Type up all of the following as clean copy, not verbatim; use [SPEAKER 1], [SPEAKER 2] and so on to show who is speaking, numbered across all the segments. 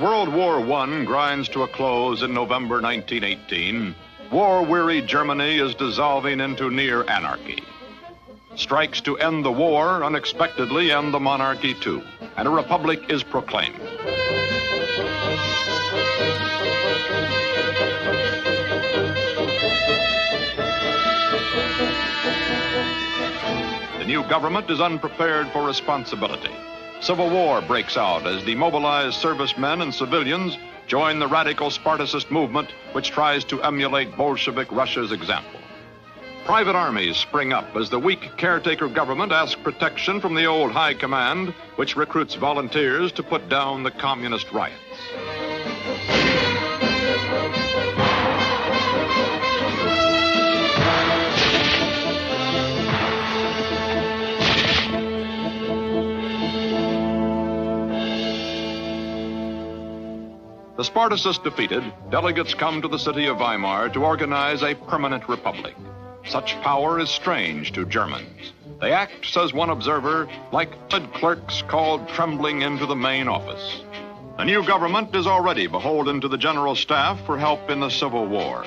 [SPEAKER 1] World War I grinds to a close in November 1918, war-weary Germany is dissolving into near anarchy. Strikes to end the war unexpectedly end the monarchy too, and a republic is proclaimed. The new government is unprepared for responsibility. Civil war breaks out as demobilized servicemen and civilians join the radical Spartacist movement, which tries to emulate Bolshevik Russia's example. Private armies spring up as the weak caretaker government asks protection from the old high command, which recruits volunteers to put down the communist riots. The Spartacists defeated, delegates come to the city of Weimar to organize a permanent republic. Such power is strange to Germans. They act, says one observer, like clerks called trembling into the main office. The new government is already beholden to the general staff for help in the Civil War.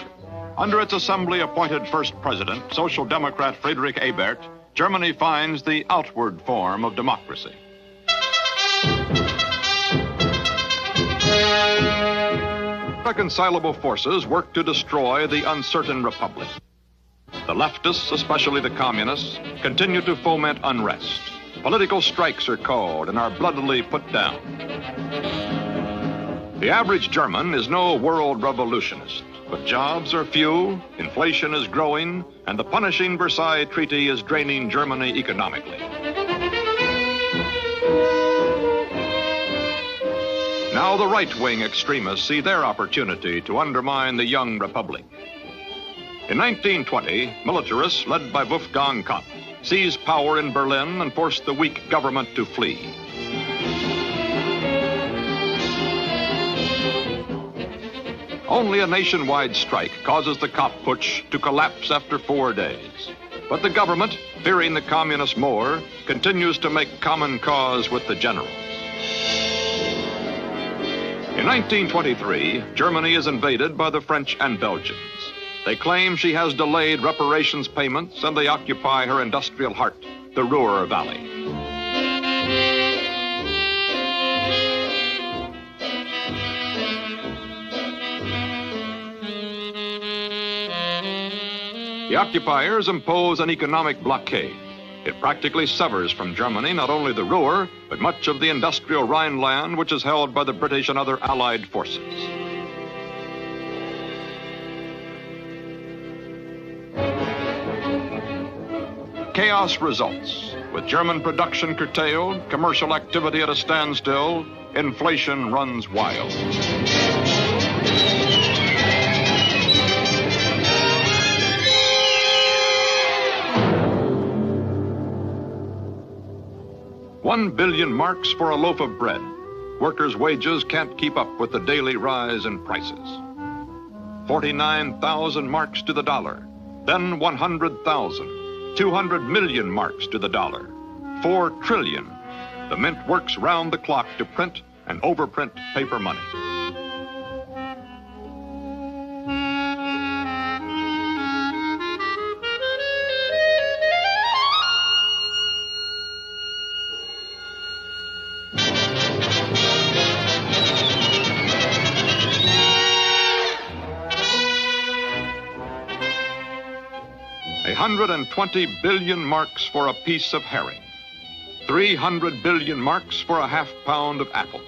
[SPEAKER 1] Under its assembly-appointed first president, Social Democrat Friedrich Ebert, Germany finds the outward form of democracy. Irreconcilable forces work to destroy the uncertain republic. The leftists, especially the communists, continue to foment unrest. Political strikes are called and are bloodily put down. The average German is no world revolutionist, but jobs are few, inflation is growing, and the punishing Versailles Treaty is draining Germany economically. Now the right-wing extremists see their opportunity to undermine the young republic. In 1920, militarists led by Wolfgang Kapp seized power in Berlin and forced the weak government to flee. Only a nationwide strike causes the Kapp putsch to collapse after 4 days. But the government, fearing the communists more, continues to make common cause with the generals. In 1923, Germany is invaded by the French and Belgians. They claim she has delayed reparations payments, and they occupy her industrial heart, the Ruhr Valley. The occupiers impose an economic blockade. It practically severs from Germany not only the Ruhr, but much of the industrial Rhineland, which is held by the British and other Allied forces. Chaos results, with German production curtailed, commercial activity at a standstill, inflation runs wild. $1 billion marks for a loaf of bread. Workers' wages can't keep up with the daily rise in prices. 49,000 marks to the dollar, then 100,000, 200 million marks to the dollar, 4 trillion. The mint works round the clock to print and overprint paper money. $120 billion marks for a piece of herring. 300 billion marks for a half pound of apples.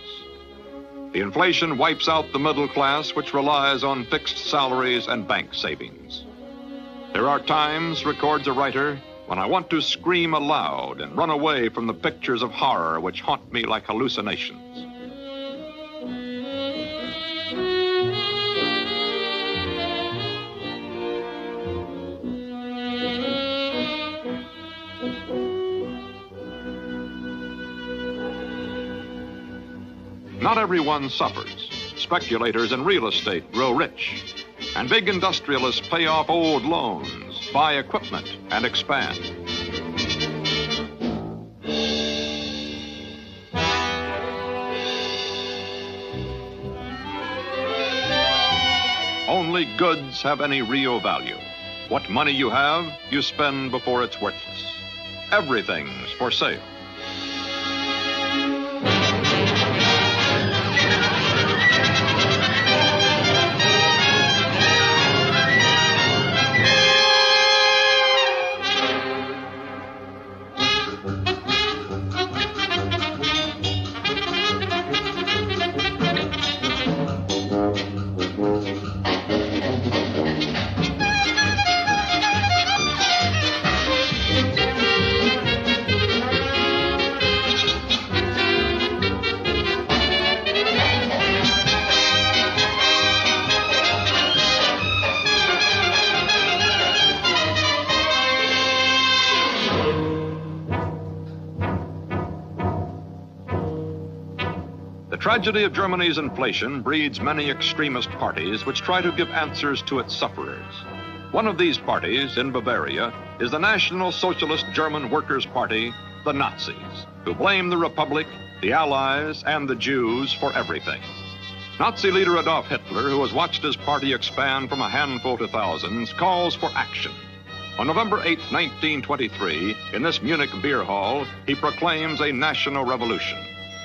[SPEAKER 1] The inflation wipes out the middle class, which relies on fixed salaries and bank savings. There are times, records a writer, when I want to scream aloud and run away from the pictures of horror which haunt me like hallucinations. Not everyone suffers. Speculators in real estate grow rich, and big industrialists pay off old loans, buy equipment, and expand. only goods have any real value. What money you have, you spend before it's worthless. Everything's for sale. The tragedy of Germany's inflation breeds many extremist parties which try to give answers to its sufferers. One of these parties in Bavaria is the National Socialist German Workers' Party, the Nazis, who blame the Republic, the Allies, and the Jews for everything. Nazi leader Adolf Hitler, who has watched his party expand from a handful to thousands, calls for action. On November 8, 1923, in this Munich beer hall, he proclaims a national revolution.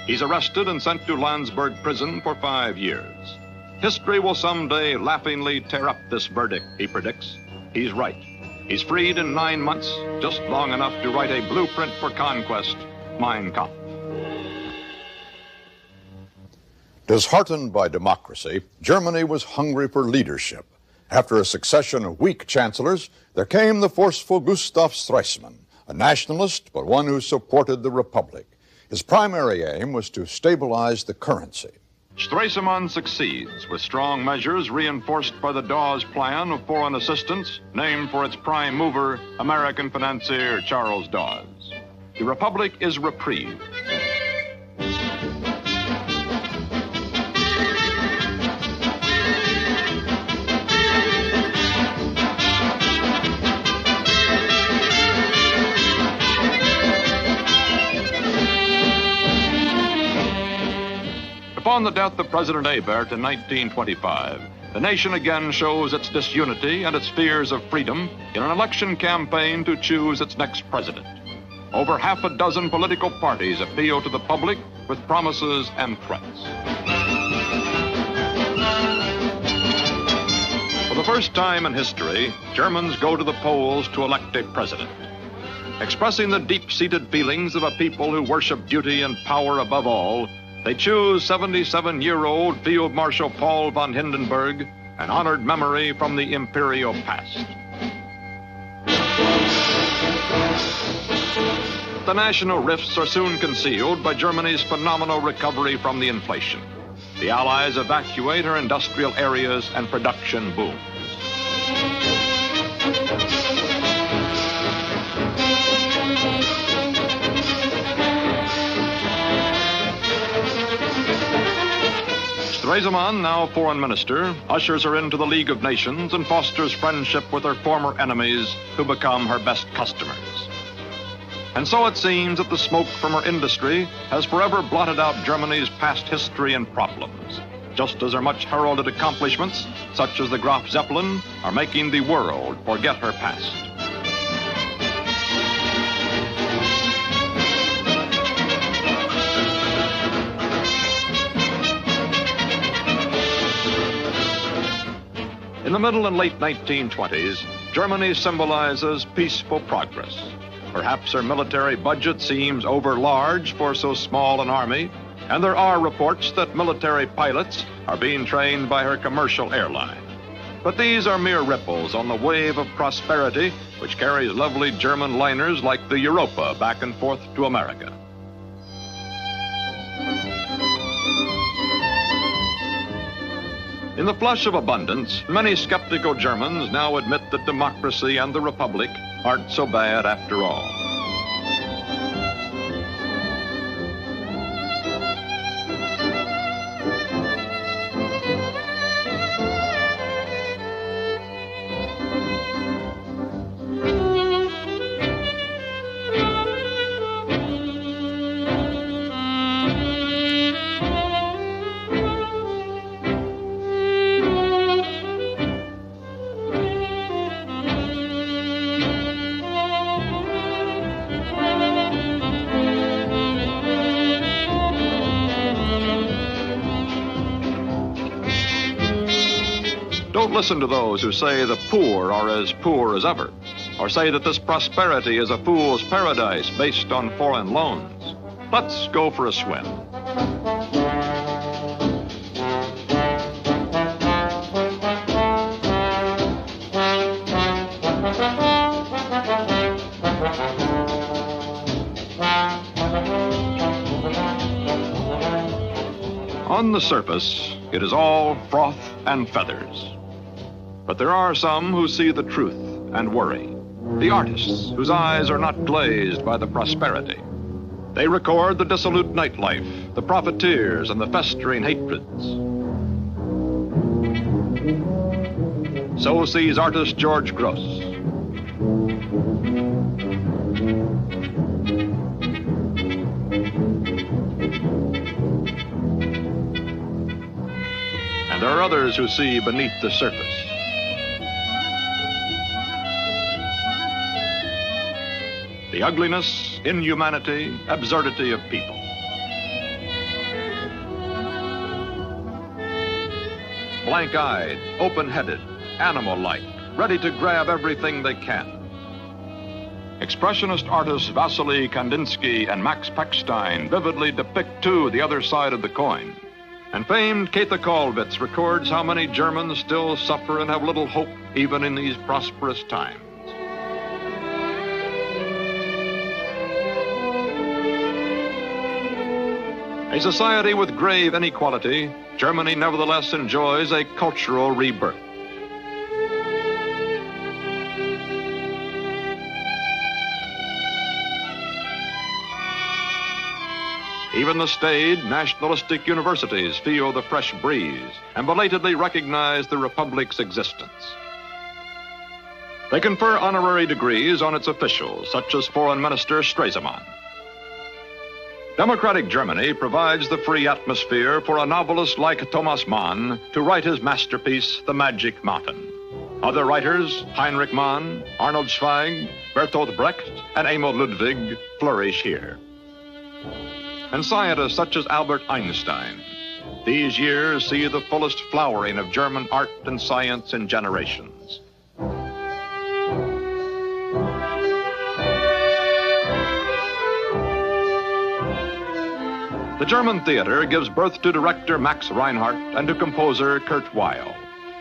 [SPEAKER 1] He's arrested and sent to Landsberg prison for 5 years. History will someday laughingly tear up this verdict, he predicts. He's right. He's freed in 9 months, just long enough to write a blueprint for conquest, Mein Kampf.
[SPEAKER 2] Disheartened by democracy, Germany was hungry for leadership. After a succession of weak chancellors, there came the forceful Gustav Stresemann, a nationalist but one who supported the Republic. His primary aim was to stabilize the currency.
[SPEAKER 1] Stresemann succeeds with strong measures reinforced by the Dawes Plan of foreign assistance, named for its prime mover, American financier Charles Dawes. The Republic is reprieved. Upon the death of President Ebert in 1925, the nation again shows its disunity and its fears of freedom in an election campaign to choose its next president. Over half a dozen political parties appeal to the public with promises and threats. For the first time in history, Germans go to the polls to elect a president. Expressing the deep-seated feelings of a people who worship duty and power above all, they choose 77-year-old Field Marshal Paul von Hindenburg, an honored memory from the imperial past. The national rifts are soon concealed by Germany's phenomenal recovery from the inflation. The Allies evacuate her industrial areas and production booms. Stresemann, now foreign minister, ushers her into the League of Nations and fosters friendship with her former enemies who become her best customers. And so it seems that the smoke from her industry has forever blotted out Germany's past history and problems, just as her much heralded accomplishments, such as the Graf Zeppelin, are making the world forget her past. In the middle and late 1920s, Germany symbolizes peaceful progress. Perhaps her military budget seems overlarge for so small an army, and there are reports that military pilots are being trained by her commercial airline. But these are mere ripples on the wave of prosperity which carries lovely German liners like the Europa back and forth to America. In the flush of abundance, many skeptical Germans now admit that democracy and the Republic aren't so bad after all. Don't listen to those who say the poor are as poor as ever, or say that this prosperity is a fool's paradise based on foreign loans. Let's go for a swim. On the surface, it is all froth and feathers. But there are some who see the truth and worry. The artists whose eyes are not glazed by the prosperity. They record the dissolute nightlife, the profiteers, and the festering hatreds. So sees artist George Gross. And there are others who see beneath the surface. The ugliness, inhumanity, absurdity of people. Blank-eyed, open-headed, animal-like, ready to grab everything they can. Expressionist artists Vasily Kandinsky and Max Pechstein vividly depict, too, the other side of the coin. And famed Käthe Kollwitz records how many Germans still suffer and have little hope even in these prosperous times. A society with grave inequality, Germany nevertheless enjoys a cultural rebirth. Even the staid, nationalistic universities feel the fresh breeze and belatedly recognize the republic's existence. They confer honorary degrees on its officials, such as Foreign Minister Stresemann. Democratic Germany provides the free atmosphere for a novelist like Thomas Mann to write his masterpiece, The Magic Mountain. Other writers, Heinrich Mann, Arnold Zweig, Bertolt Brecht, and Emil Ludwig, flourish here. And scientists such as Albert Einstein. These years see the fullest flowering of German art and science in generations. The German theater gives birth to director Max Reinhardt and to composer Kurt Weill.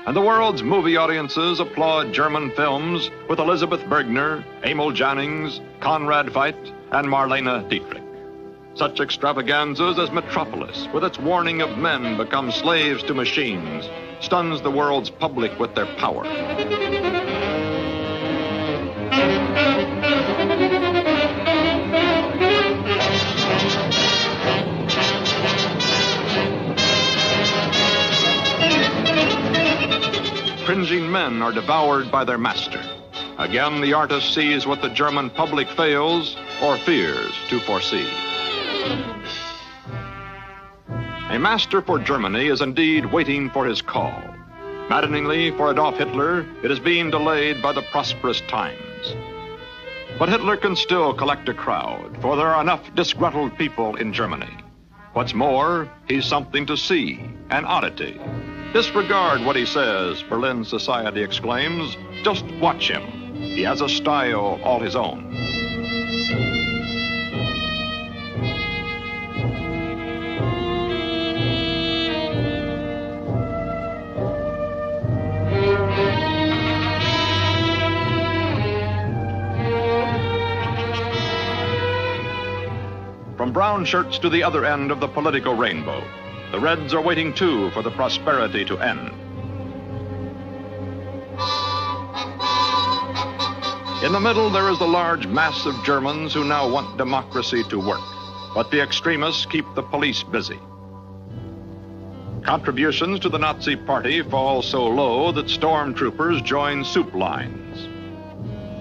[SPEAKER 1] And the world's movie audiences applaud German films with Elizabeth Bergner, Emil Jannings, Conrad Veidt, and Marlene Dietrich. Such extravaganzas as Metropolis, with its warning of men become slaves to machines, stuns the world's public with their power. Cringing men are devoured by their master. Again, the artist sees what the German public fails or fears to foresee. A master for Germany is indeed waiting for his call. Maddeningly, for Adolf Hitler, it is being delayed by the prosperous times. But Hitler can still collect a crowd, for there are enough disgruntled people in Germany. What's more, he's something to see, an oddity. Disregard what he says, Berlin society exclaims. Just watch him. He has a style all his own. From brown shirts to the other end of the political rainbow, the Reds are waiting, too, for the prosperity to end. In the middle, there is the large mass of Germans who now want democracy to work, but the extremists keep the police busy. Contributions to the Nazi Party fall so low that stormtroopers join soup lines.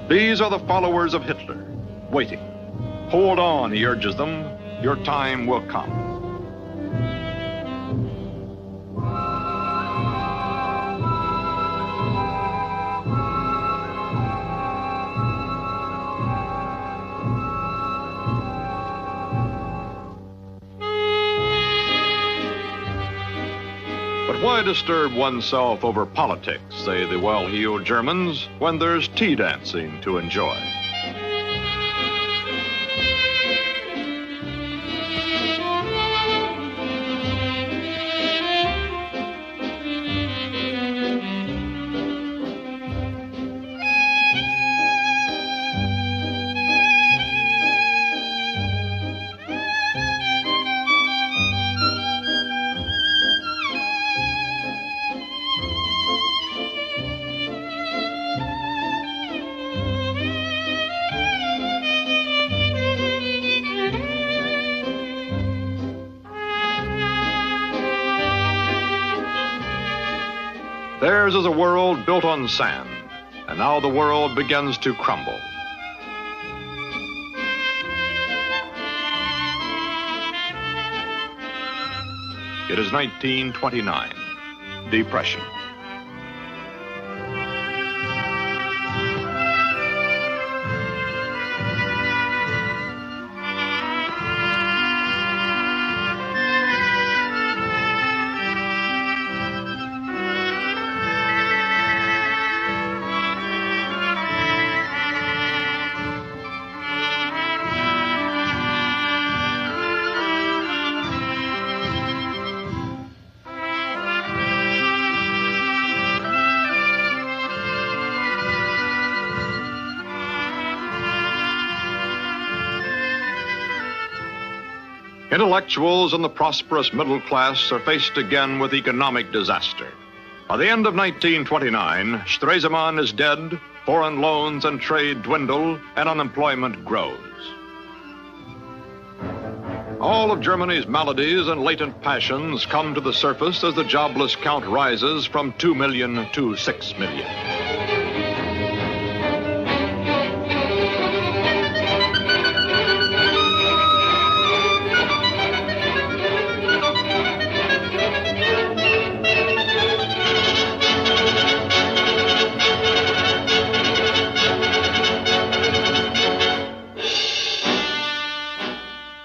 [SPEAKER 1] These are the followers of Hitler, waiting. Hold on, he urges them. Your time will come. why disturb oneself over politics, say the well-heeled Germans, when there's tea dancing to enjoy? Theirs is a world built on sand, and now the world begins to crumble. It is 1929. Depression. Intellectuals and the prosperous middle class are faced again with economic disaster. By the end of 1929, Stresemann is dead, foreign loans and trade dwindle, and unemployment grows. All of Germany's maladies and latent passions come to the surface as the jobless count rises from 2 million to 6 million.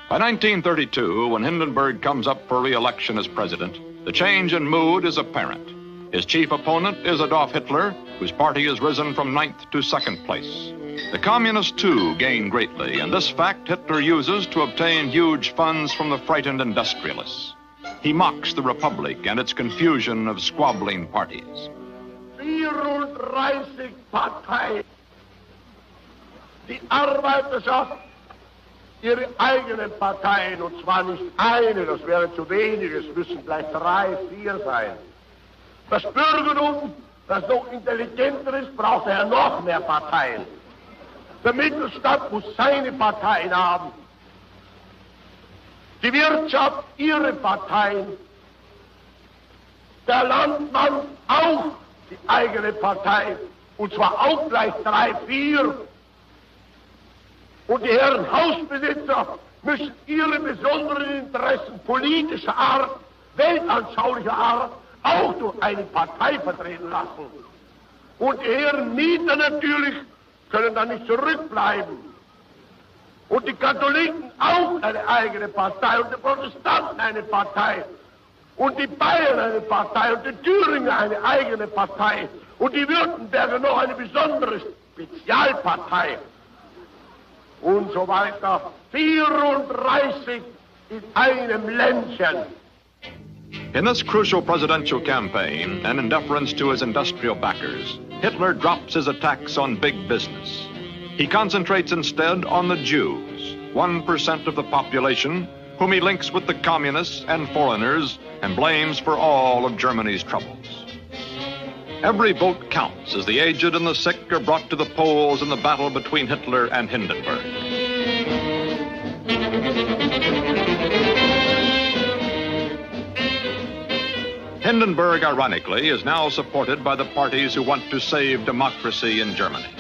[SPEAKER 1] By 1932, when Hindenburg comes up for re-election as president, the change in mood is apparent. His chief opponent is Adolf Hitler, whose party has risen from 9th to 2nd place. The communists, too, gain greatly, and this fact Hitler uses to obtain huge funds from the frightened industrialists. He mocks the Republic and its confusion of squabbling parties.
[SPEAKER 3] 34 Parteien, die Arbeiterschaft, ihre eigenen Parteien, und zwar nicht eine, das wäre zu wenig, es müssen gleich 3, 4 sein. Das Bürgertum, das noch intelligenter ist, braucht daher noch mehr Parteien. Der Mittelstand muss seine Parteien haben. Die Wirtschaft ihre Parteien. Der Landmann auch die eigene Partei, und zwar auch gleich 3, 4. Und die Herren Hausbesitzer müssen ihre besonderen Interessen politischer Art, weltanschaulicher Art, auch durch eine Partei vertreten lassen. Und die Herren Mieter natürlich können da nicht zurückbleiben. Und die Katholiken auch eine eigene Partei und die Protestanten eine Partei. Und die Bayern eine Partei und die Thüringer eine eigene Partei. Und die Württemberger noch eine besondere Spezialpartei. Und so weiter. 34 in einem Ländchen.
[SPEAKER 1] In this crucial presidential campaign, and in deference to his industrial backers, Hitler drops his attacks on big business. He concentrates instead on the Jews, 1% of the population, whom he links with the communists and foreigners and blames for all of Germany's troubles. Every vote counts as the aged and the sick are brought to the polls in the battle between Hitler and Hindenburg. Hindenburg, ironically, is now supported by the parties who want to save democracy in Germany.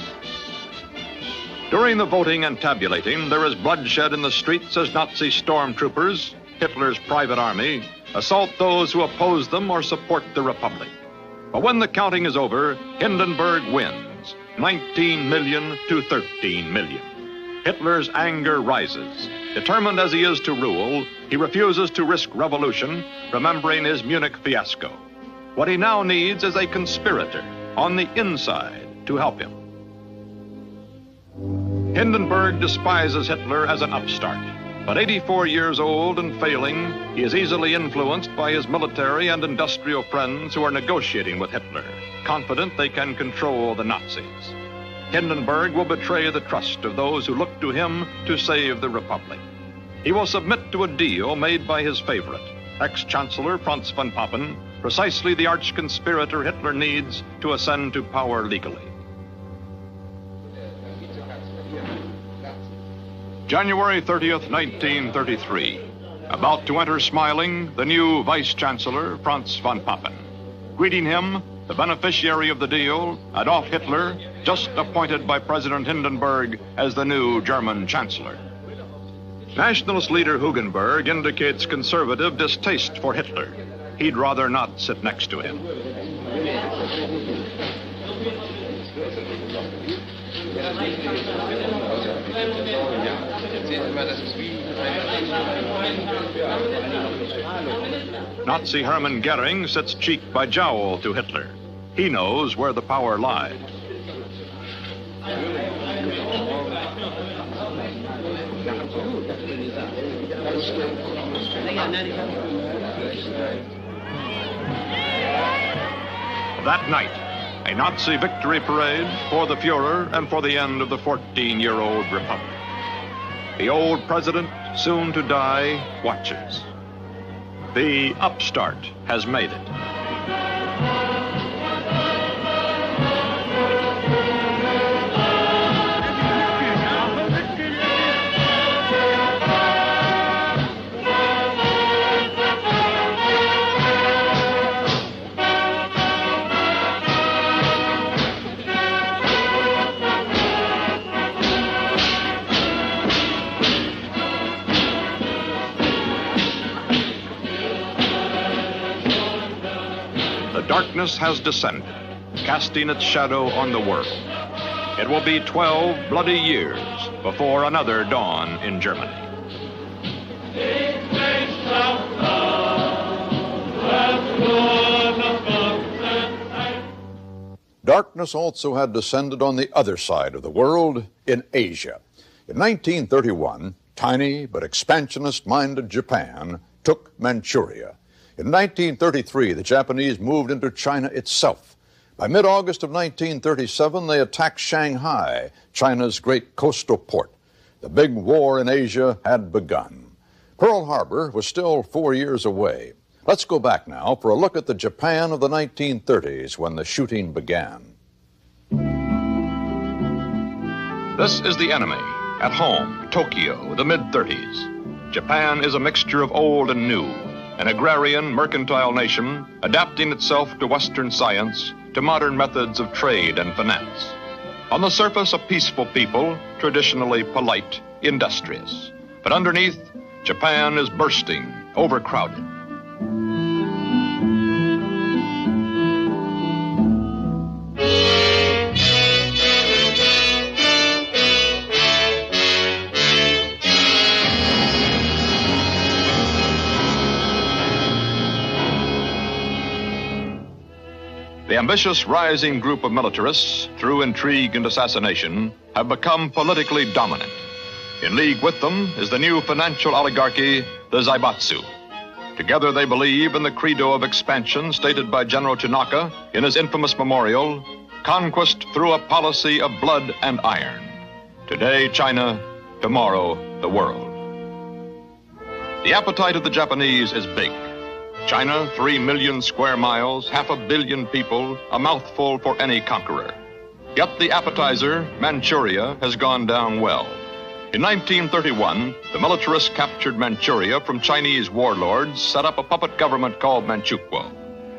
[SPEAKER 1] During the voting and tabulating, there is bloodshed in the streets as Nazi stormtroopers, Hitler's private army, assault those who oppose them or support the Republic. But when the counting is over, Hindenburg wins, 19 million to 13 million. Hitler's anger rises. Determined as he is to rule, he refuses to risk revolution, remembering his Munich fiasco. What he now needs is a conspirator on the inside to help him. Hindenburg despises Hitler as an upstart, but 84 years old and failing, he is easily influenced by his military and industrial friends who are negotiating with Hitler, confident they can control the Nazis. Hindenburg will betray the trust of those who look to him to save the Republic. He will submit to a deal made by his favorite, ex-Chancellor Franz von Papen, precisely the arch-conspirator Hitler needs to ascend to power legally. January 30th, 1933. About to enter smiling, the new Vice-Chancellor, Franz von Papen. Greeting him, the beneficiary of the deal, Adolf Hitler, just appointed by President Hindenburg as the new German Chancellor. Nationalist leader Hugenberg indicates conservative distaste for Hitler. He'd rather not sit next to him. Nazi Hermann Goering sits cheek by jowl to Hitler. He knows where the power lies. That night, a Nazi victory parade for the Fuhrer and for the end of the 14-year-old republic. The old president, soon to die, watches. The upstart has made it. Darkness has descended, casting its shadow on the world. It will be 12 bloody years before another dawn in Germany.
[SPEAKER 2] Darkness also had descended on the other side of the world, in Asia. In 1931, tiny but expansionist-minded Japan took Manchuria. In 1933, the Japanese moved into China itself. By mid-August of 1937, they attacked Shanghai, China's great coastal port. The big war in Asia had begun. Pearl Harbor was still 4 years away. Let's go back now for a look at the Japan of the 1930s when the shooting began.
[SPEAKER 1] This is the enemy. At home, Tokyo, the mid-30s. Japan is a mixture of old and new. An agrarian, mercantile nation adapting itself to Western science, to modern methods of trade and finance. On the surface, a peaceful people, traditionally polite, industrious. But underneath, Japan is bursting, overcrowded. The ambitious rising group of militarists, through intrigue and assassination, have become politically dominant. In league with them is the new financial oligarchy, the Zaibatsu. Together they believe in the credo of expansion stated by General Chinaka in his infamous memorial, conquest through a policy of blood and iron. Today, China, tomorrow, the world. The appetite of the Japanese is big. China, 3 million square miles, 500 million people, a mouthful for any conqueror. Yet the appetizer, Manchuria, has gone down well. In 1931, the militarists captured Manchuria from Chinese warlords, set up a puppet government called Manchukuo.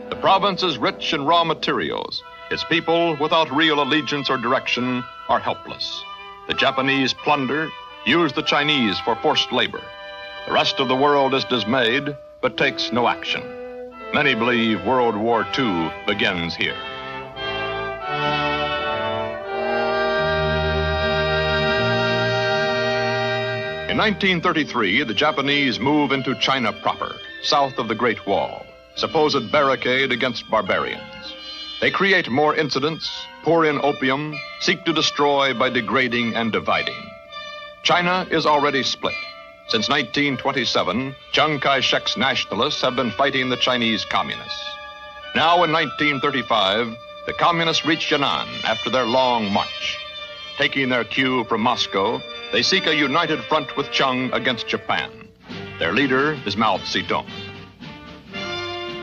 [SPEAKER 1] The province is rich in raw materials. Its people, without real allegiance or direction, are helpless. The Japanese plunder, use the Chinese for forced labor. The rest of the world is dismayed, but takes no action. Many believe World War II begins here. In 1933, the Japanese move into China proper, south of the Great Wall. supposed barricade against barbarians. They create more incidents, pour in opium, seek to destroy by degrading and dividing. China is already split. Since 1927, Chiang Kai-shek's nationalists have been fighting the Chinese communists. Now in 1935, the communists reach Yan'an after their long march. Taking their cue from Moscow, they seek a united front with Chiang against Japan. Their leader is Mao Zedong.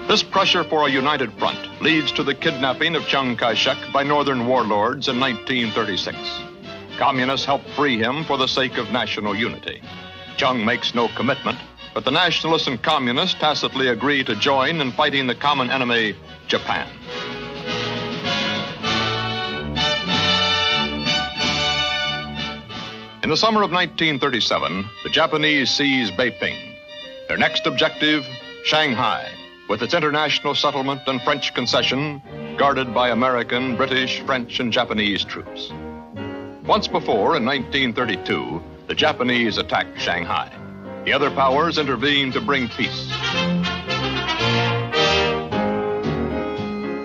[SPEAKER 1] This pressure for a united front leads to the kidnapping of Chiang Kai-shek by northern warlords in 1936. Communists help free him for the sake of national unity. Chiang makes no commitment, but the nationalists and communists tacitly agree to join in fighting the common enemy, Japan. In the summer of 1937, the Japanese seize Beiping. Their next objective, Shanghai, with its international settlement and French concession, guarded by American, British, French, and Japanese troops. Once before, in 1932, the Japanese attacked Shanghai. The other powers intervened to bring peace.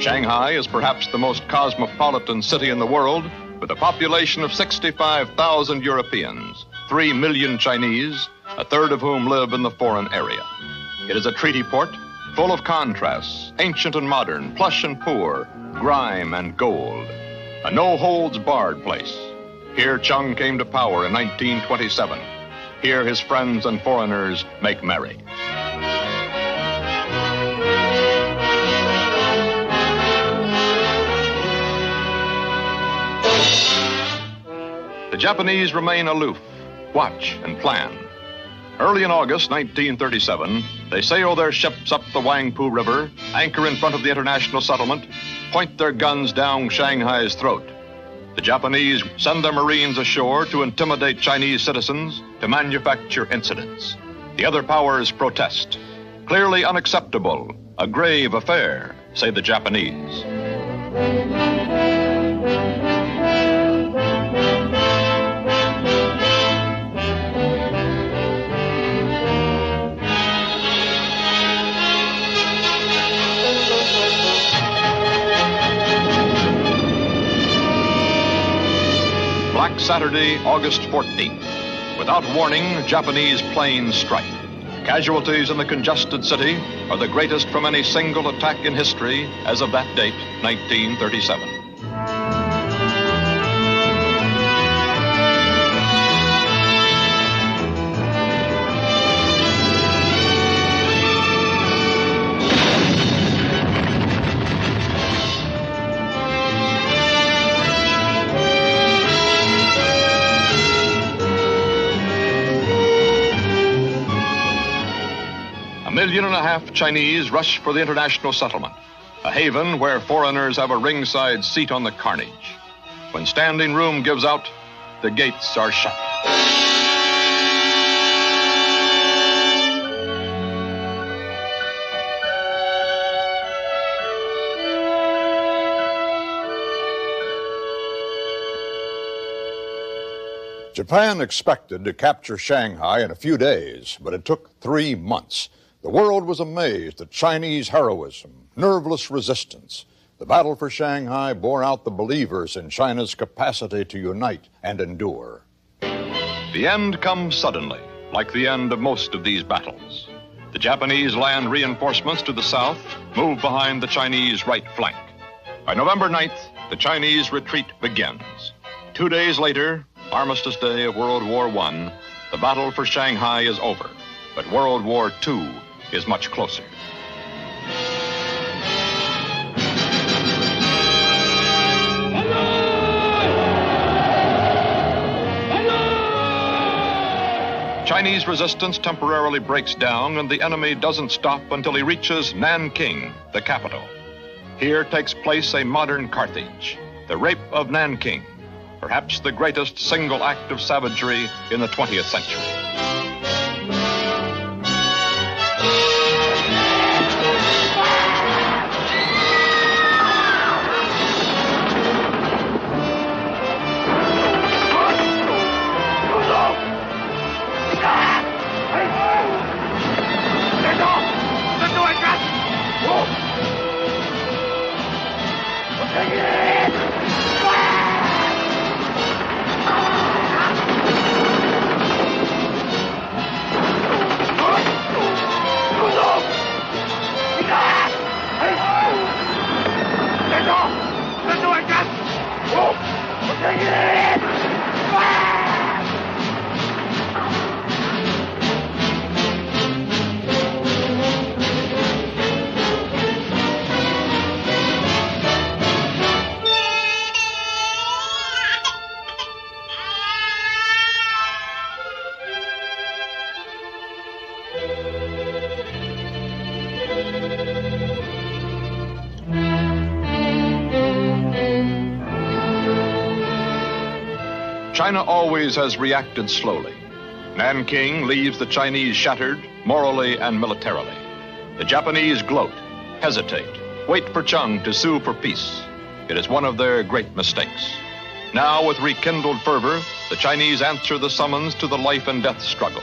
[SPEAKER 1] Shanghai is perhaps the most cosmopolitan city in the world, with a population of 65,000 Europeans, 3 million Chinese, a third of whom live in the foreign area. It is a treaty port full of contrasts, ancient and modern, plush and poor, grime and gold. A no-holds-barred place. Here Chiang came to power in 1927. Here his friends and foreigners make merry. The Japanese remain aloof, watch and plan. Early in August 1937, they sail their ships up the Wangpu River, anchor in front of the international settlement, point their guns down Shanghai's throat. The Japanese send their Marines ashore to intimidate Chinese citizens, to manufacture incidents. The other powers protest. Clearly unacceptable, a grave affair, say the Japanese. Black Saturday, August 14th. Without warning, Japanese planes strike. Casualties in the congested city are the greatest from any single attack in history as of that date, 1937. A 1.5 million Chinese rush for the international settlement, a haven where foreigners have a ringside seat on the carnage. When standing room gives out, the gates are shut.
[SPEAKER 2] Japan expected to capture Shanghai in a few days, but it took 3 months. The world was amazed at Chinese heroism, nerveless resistance. The battle for Shanghai bore out the believers in China's capacity to unite and endure.
[SPEAKER 1] The end comes suddenly, like the end of most of these battles. The Japanese land reinforcements to the south move behind the Chinese right flank. By November 9th, the Chinese retreat begins. 2 days later, Armistice Day of World War I, the battle for Shanghai is over, but World War II is much closer. Chinese resistance temporarily breaks down, and the enemy doesn't stop until he reaches Nanking, the capital. Here takes place a modern Carthage, the rape of Nanking, perhaps the greatest single act of savagery in the 20th century. China always has reacted slowly. Nanking leaves the Chinese shattered morally and militarily. The Japanese gloat, hesitate, wait for Chung to sue for peace. It is one of their great mistakes. Now, with rekindled fervor, the Chinese answer the summons to the life and death struggle.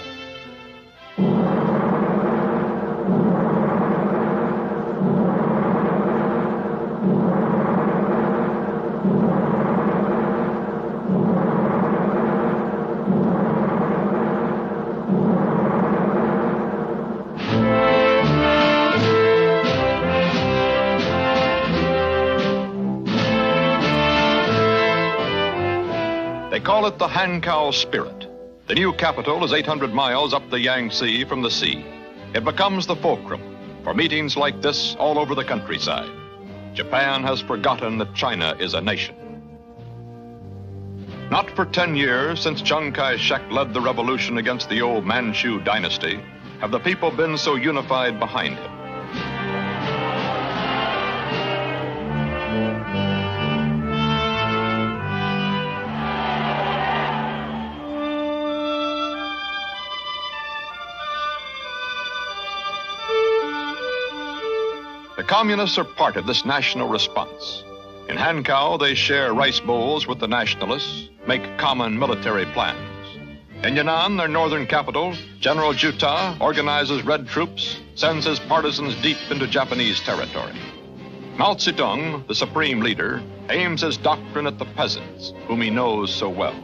[SPEAKER 1] They call it the Hankow spirit. The new capital is 800 miles up the Yangtze from the sea. It becomes the fulcrum for meetings like this all over the countryside. Japan has forgotten that China is a nation. Not for 10 years since Chiang Kai-shek led the revolution against the old Manchu dynasty have the people been so unified behind him. The communists are part of this national response. In Hankow, they share rice bowls with the nationalists, make common military plans. In Yan'an, their northern capital, General Juta organizes red troops, sends his partisans deep into Japanese territory. Mao Zedong, the supreme leader, aims his doctrine at the peasants, whom he knows so well.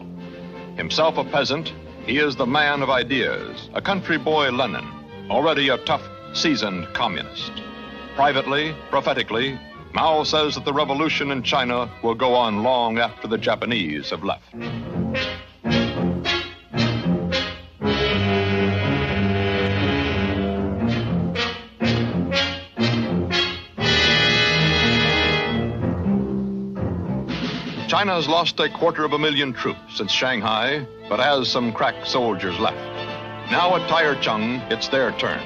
[SPEAKER 1] Himself a peasant, he is the man of ideas, a country boy Lenin, already a tough, seasoned communist. Privately, prophetically, Mao says that the revolution in China will go on long after the Japanese have left. China has lost 250,000 troops since Shanghai, but has some crack soldiers left. Now at Taichung, it's their turn.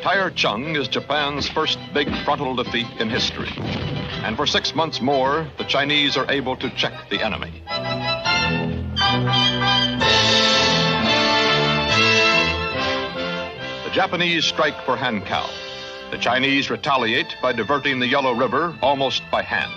[SPEAKER 1] Taichung is Japan's first big frontal defeat in history. And for 6 months more, the Chinese are able to check the enemy. The Japanese strike for Hankow. The Chinese retaliate by diverting the Yellow River almost by hand.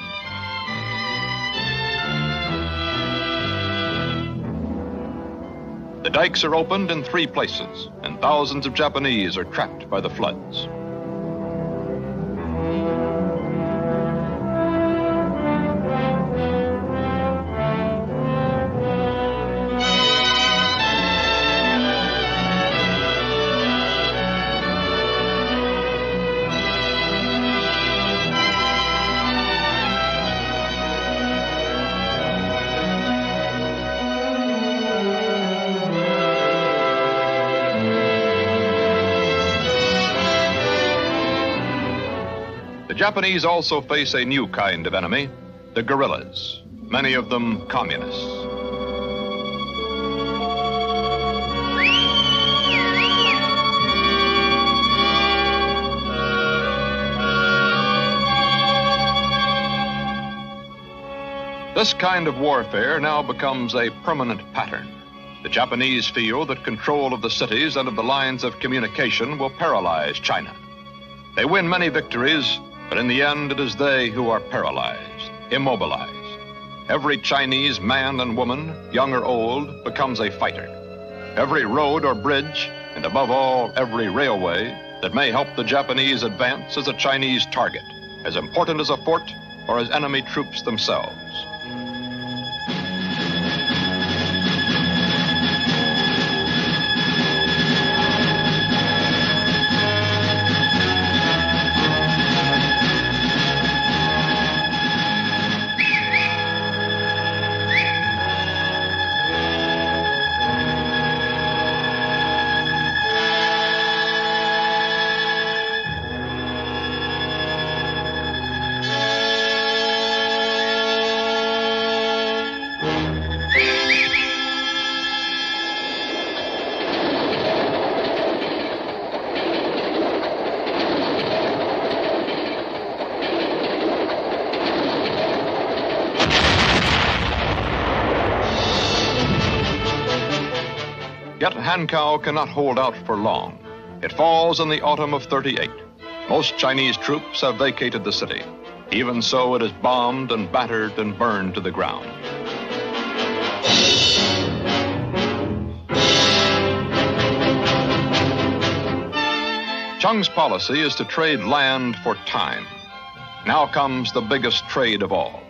[SPEAKER 1] The dikes are opened in 3 places, and thousands of Japanese are trapped by the floods. The Japanese also face a new kind of enemy, the guerrillas, many of them communists. This kind of warfare now becomes a permanent pattern. The Japanese feel that control of the cities and of the lines of communication will paralyze China. They win many victories, but in the end, it is they who are paralyzed, immobilized. Every Chinese man and woman, young or old, becomes a fighter. Every road or bridge, and above all, every railway that may help the Japanese advance is a Chinese target, as important as a fort or as enemy troops themselves. Yet Hankow cannot hold out for long. It falls in the autumn of 38. Most Chinese troops have vacated the city. Even so, it is bombed and battered and burned to the ground. Chiang's policy is to trade land for time. Now comes the biggest trade of all.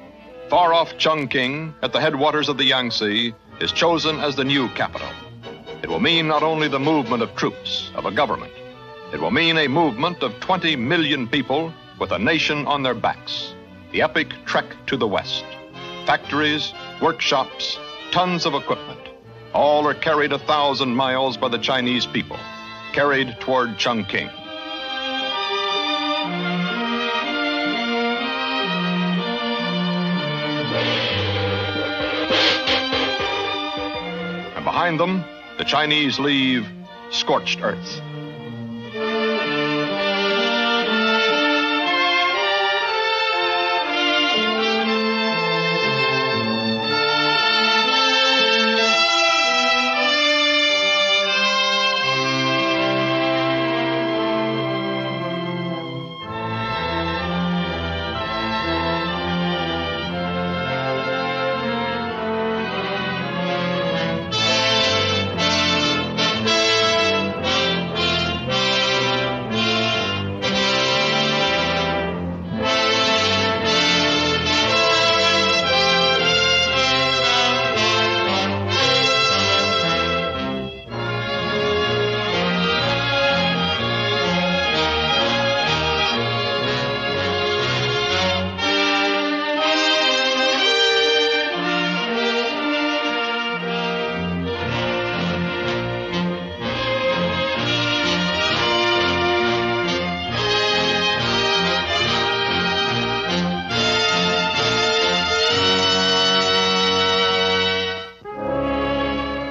[SPEAKER 1] Far off Chongqing, at the headwaters of the Yangtze, is chosen as the new capital. It will mean not only the movement of troops, of a government. It will mean a movement of 20 million people with a nation on their backs. The epic trek to the west. Factories, workshops, tons of equipment. All are carried 1,000 miles by the Chinese people, carried toward Chongqing. And behind them, the Chinese leave scorched earth.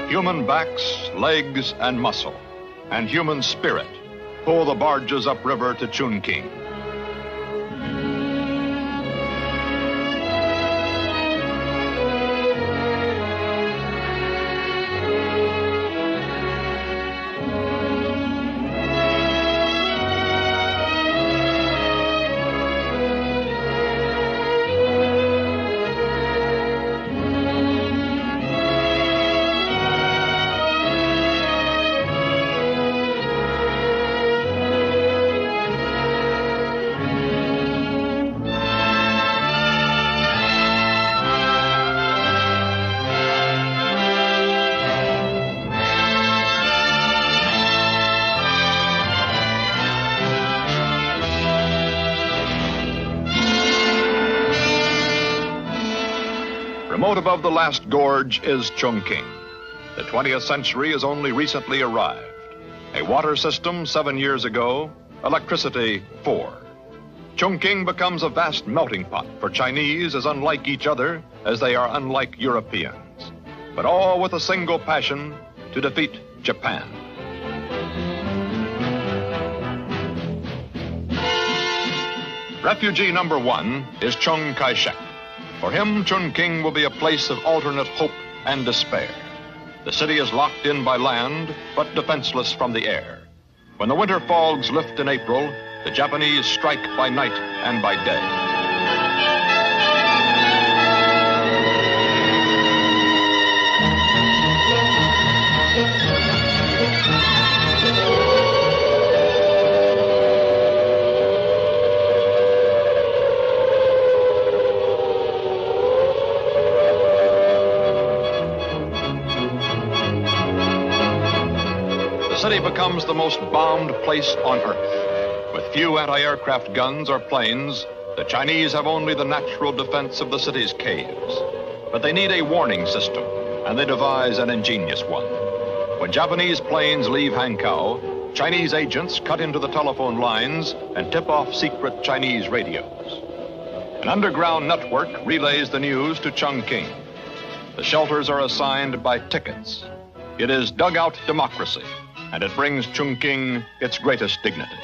[SPEAKER 1] Human backs, legs, and muscle, and human spirit pull the barges upriver to Chongqing. Remote above the last gorge is Chongqing. The 20th century has only recently arrived. A water system 7 years ago, electricity 4. Chongqing becomes a vast melting pot for Chinese as unlike each other as they are unlike Europeans, but all with a single passion to defeat Japan. Refugee number 1 is Chiang Kai-shek. For him, Chongqing will be a place of alternate hope and despair. The city is locked in by land, but defenseless from the air. When the winter fogs lift in April, the Japanese strike by night and by day. The city becomes the most bombed place on Earth. With few anti-aircraft guns or planes, the Chinese have only the natural defense of the city's caves. But they need a warning system, and they devise an ingenious one. When Japanese planes leave Hankow, Chinese agents cut into the telephone lines and tip off secret Chinese radios. An underground network relays the news to Chongqing. The shelters are assigned by tickets. It is dugout democracy, and it brings Chongqing its greatest dignity.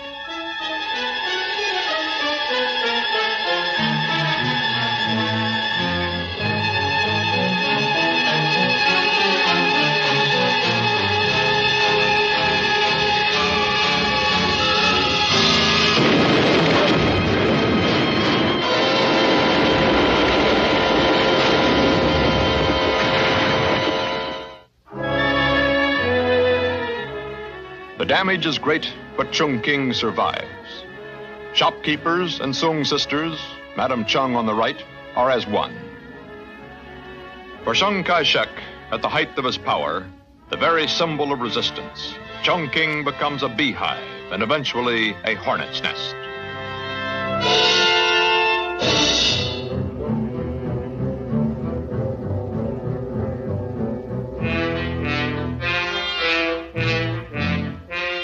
[SPEAKER 1] damage is great, but Chongqing survives. Shopkeepers and Sung sisters, Madame Chung on the right, are as one. For Chiang Kai-shek, at the height of his power, the very symbol of resistance, Chongqing becomes a beehive and eventually a hornet's nest.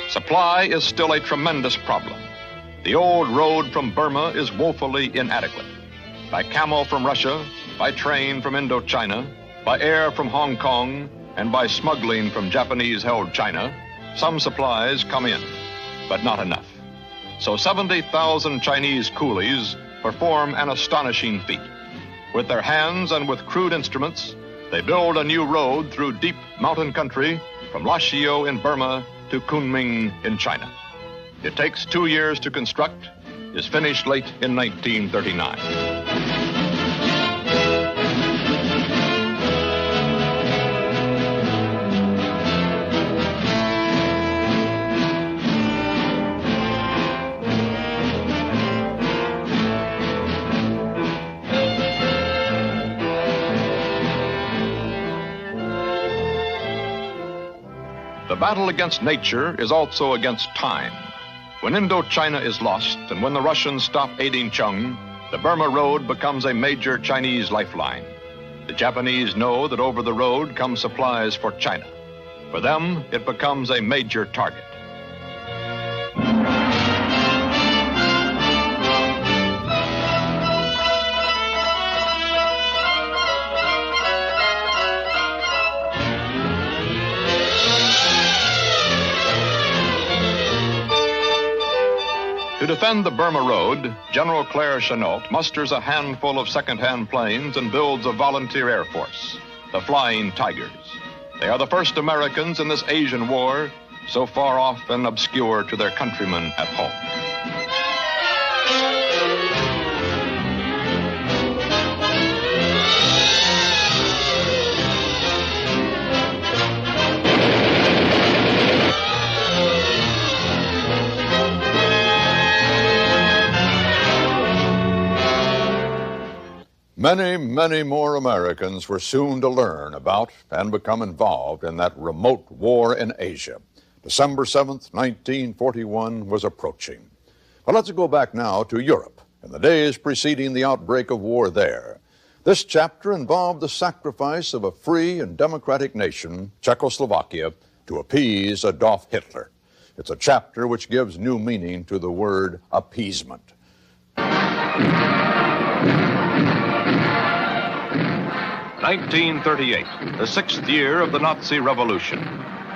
[SPEAKER 1] Supply is still a tremendous problem. The old road from Burma is woefully inadequate. By camel from Russia, by train from Indochina, by air from Hong Kong, and by smuggling from Japanese-held China, some supplies come in, but not enough. So 70,000 Chinese coolies perform an astonishing feat. With their hands and with crude instruments, they build a new road through deep mountain country from Lashio in Burma to Kunming in China. It takes 2 years to construct, is finished late in 1939. The battle against nature is also against time. When Indochina is lost and when the Russians stop aiding Chung, the Burma Road becomes a major Chinese lifeline. The Japanese know that over the road come supplies for China. For them, it becomes a major target. To defend the Burma Road, General Claire Chennault musters a handful of second-hand planes and builds a volunteer air force, the Flying Tigers. They are the first Americans in this Asian war, so far off and obscure to their countrymen at home.
[SPEAKER 2] Many, many more Americans were soon to learn about and become involved in that remote war in Asia. December 7th, 1941 was approaching. But let's go back now to Europe in the days preceding the outbreak of war there. This chapter involved the sacrifice of a free and democratic nation, Czechoslovakia, to appease Adolf Hitler. It's a chapter which gives new meaning to the word appeasement.
[SPEAKER 1] 1938, the 6th year of the Nazi Revolution.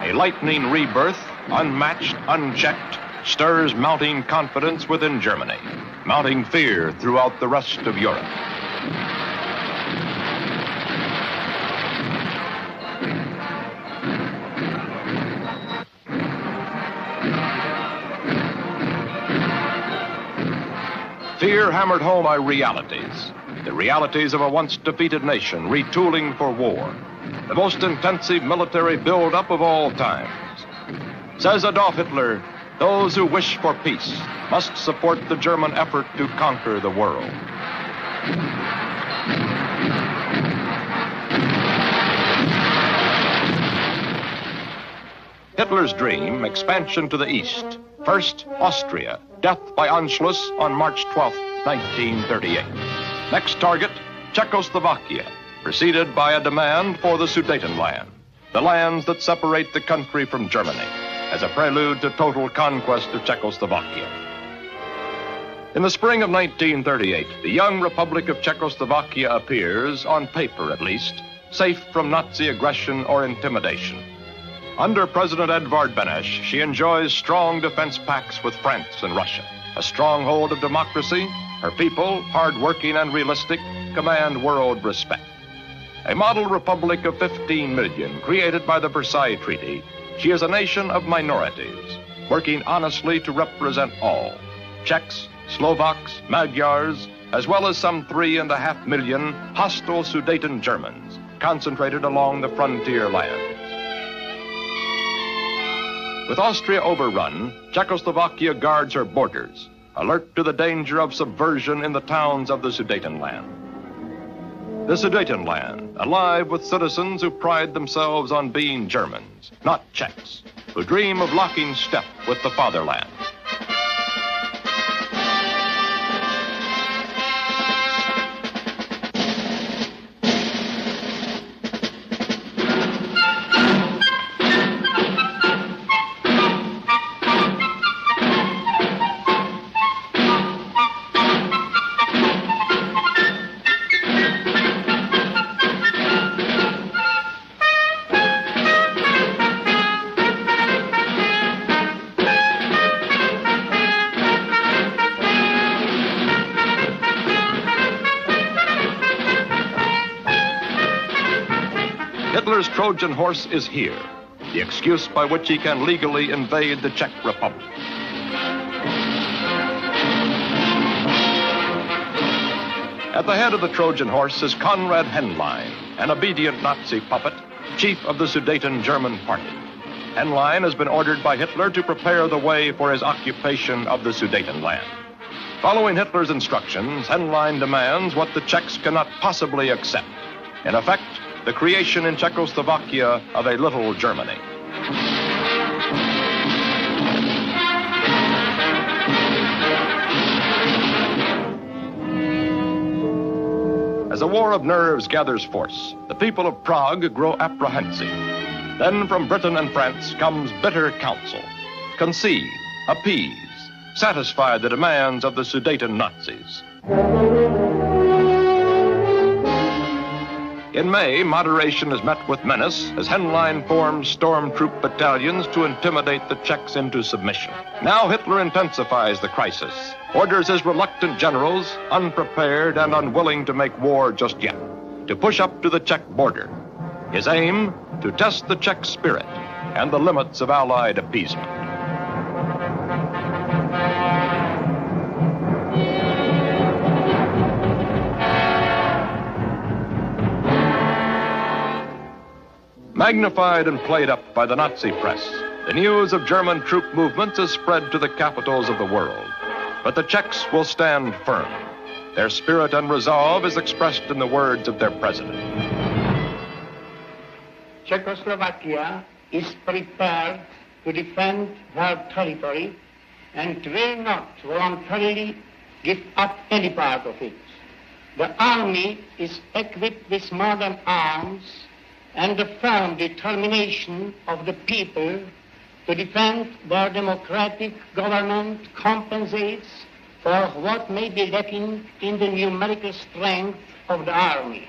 [SPEAKER 1] A lightning rebirth, unmatched, unchecked, stirs mounting confidence within Germany, mounting fear throughout the rest of Europe. Fear hammered home our realities. The realities of a once defeated nation retooling for war. The most intensive military build-up of all times. Says Adolf Hitler, those who wish for peace must support the German effort to conquer the world. Hitler's dream, expansion to the east. First, Austria, death by Anschluss on March 12, 1938. Next target, Czechoslovakia, preceded by a demand for the Sudetenland, the lands that separate the country from Germany, as a prelude to total conquest of Czechoslovakia. In the spring of 1938, the young Republic of Czechoslovakia appears, on paper at least, safe from Nazi aggression or intimidation. Under President Edvard Beneš, she enjoys strong defense pacts with France and Russia, a stronghold of democracy. Her people, hard-working and realistic, command world respect. A model republic of 15 million, created by the Versailles Treaty, she is a nation of minorities, working honestly to represent all. Czechs, Slovaks, Magyars, as well as some 3.5 million hostile Sudeten Germans, concentrated along the frontier lands. With Austria overrun, Czechoslovakia guards her borders, alert to the danger of subversion in the towns of the Sudetenland. The Sudetenland, alive with citizens who pride themselves on being Germans, not Czechs, who dream of locking step with the fatherland. Hitler's Trojan horse is here, the excuse by which he can legally invade the Czech Republic. At the head of the Trojan horse is Konrad Henlein, an obedient Nazi puppet, chief of the Sudeten German Party. Henlein has been ordered by Hitler to prepare the way for his occupation of the Sudetenland. Following Hitler's instructions, Henlein demands what the Czechs cannot possibly accept. In effect, the creation in Czechoslovakia of a little Germany. As a war of nerves gathers force, the people of Prague grow apprehensive. Then from Britain and France comes bitter counsel. Concede, appease, satisfy the demands of the Sudeten Nazis. In May, moderation is met with menace as Henlein forms stormtroop battalions to intimidate the Czechs into submission. Now Hitler intensifies the crisis, orders his reluctant generals, unprepared and unwilling to make war just yet, to push up to the Czech border. His aim, to test the Czech spirit and the limits of Allied appeasement. Magnified and played up by the Nazi press, the news of German troop movements is spread to the capitals of the world. But the Czechs will stand firm. Their spirit and resolve is expressed in the words of their president.
[SPEAKER 4] Czechoslovakia is prepared to defend her territory and will not voluntarily give up any part of it. The army is equipped with modern arms, and the firm determination of the people to defend their democratic government compensates for what may be lacking in the numerical strength of the army.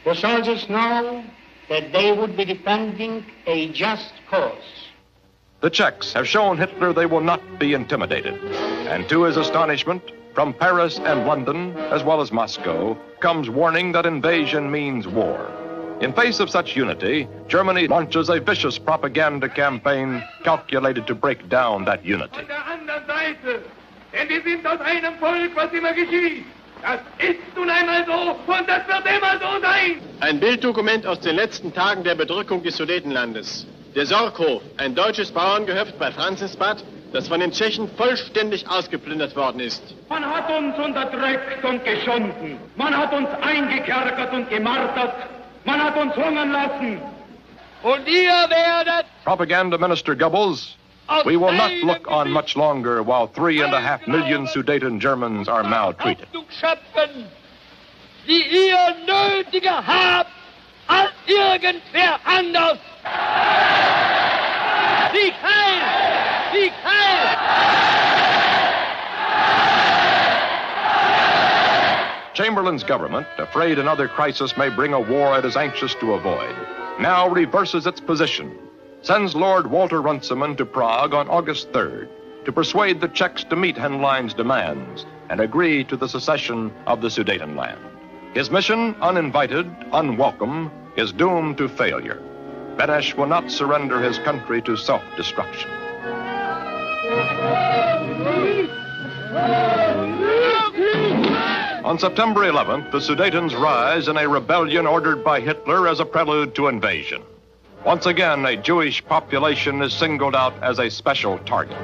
[SPEAKER 4] The soldiers know that they would be defending a just cause.
[SPEAKER 1] The Czechs have shown Hitler they will not be intimidated. And to his astonishment, from Paris and London, as well as Moscow, comes warning that invasion means war. In face of such unity, Germany launches a vicious propaganda campaign calculated to break down that unity.
[SPEAKER 3] Denn wir sind aus einem Volk, was immer geschieht. Das ist nun einmal so und das wird immer so sein.
[SPEAKER 5] Ein Bilddokument aus den letzten Tagen der Bedrückung des Sudetenlandes. Der Sorghof, ein deutsches Bauerngehöft bei Franzensbad, das von den Tschechen vollständig ausgeplündert worden ist.
[SPEAKER 3] Man hat uns unterdrückt und geschunden. Man hat uns eingekerkert und gemartert. Man hat uns hungern lassen. Und ihr werdet...
[SPEAKER 1] Propaganda Minister Goebbels, we will not look on much longer while 3.5 million Sudeten Germans are maltreated.
[SPEAKER 3] ...schöpfen, die ihr nötiger habt als irgendwer anders. Sieg heil! Sieg heil!
[SPEAKER 1] Chamberlain's government, afraid another crisis may bring a war it is anxious to avoid, now reverses its position, sends Lord Walter Runciman to Prague on August 3rd to persuade the Czechs to meet Henlein's demands and agree to the secession of the Sudetenland. His mission, uninvited, unwelcome, is doomed to failure. Beneš will not surrender his country to self-destruction. On September 11th, the Sudetens rise in a rebellion ordered by Hitler as a prelude to invasion. Once again, a Jewish population is singled out as a special target.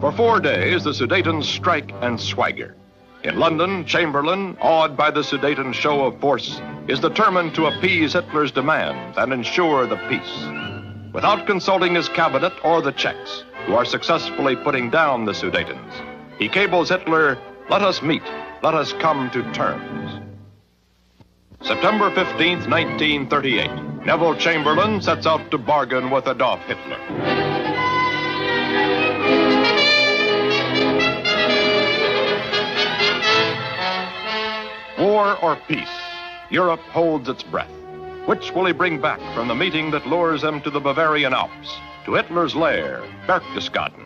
[SPEAKER 1] For 4 days, the Sudetans strike and swagger. In London, Chamberlain, awed by the Sudeten show of force, is determined to appease Hitler's demands and ensure the peace. Without consulting his cabinet or the Czechs, who are successfully putting down the Sudetans, he cables Hitler, "Let us meet, let us come to terms." September 15th, 1938, Neville Chamberlain sets out to bargain with Adolf Hitler. War or peace, Europe holds its breath. Which will he bring back from the meeting that lures him to the Bavarian Alps, to Hitler's lair, Berchtesgaden?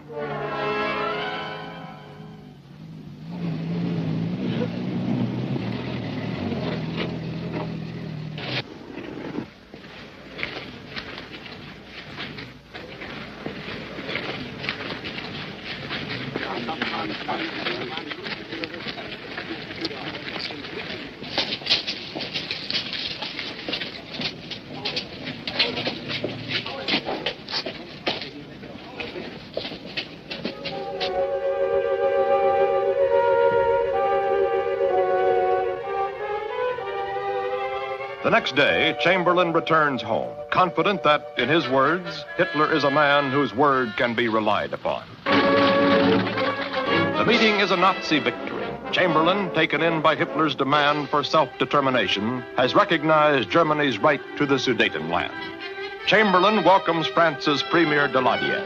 [SPEAKER 1] The next day, Chamberlain returns home, confident that, in his words, Hitler is a man whose word can be relied upon. The meeting is a Nazi victory. Chamberlain, taken in by Hitler's demand for self-determination, has recognized Germany's right to the Sudetenland. Chamberlain welcomes France's Premier Daladier.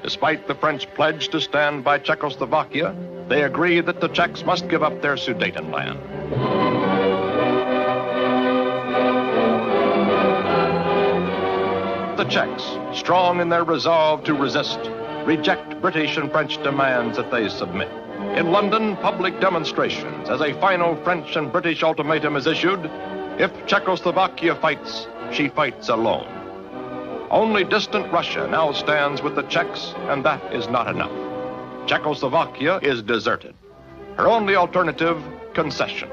[SPEAKER 1] Despite the French pledge to stand by Czechoslovakia, they agree that the Czechs must give up their Sudetenland. The Czechs, strong in their resolve to resist, reject British and French demands that they submit. In London, public demonstrations as a final French and British ultimatum is issued: if Czechoslovakia fights, she fights alone. Only distant Russia now stands with the Czechs, and that is not enough. Czechoslovakia is deserted. Her only alternative, concession.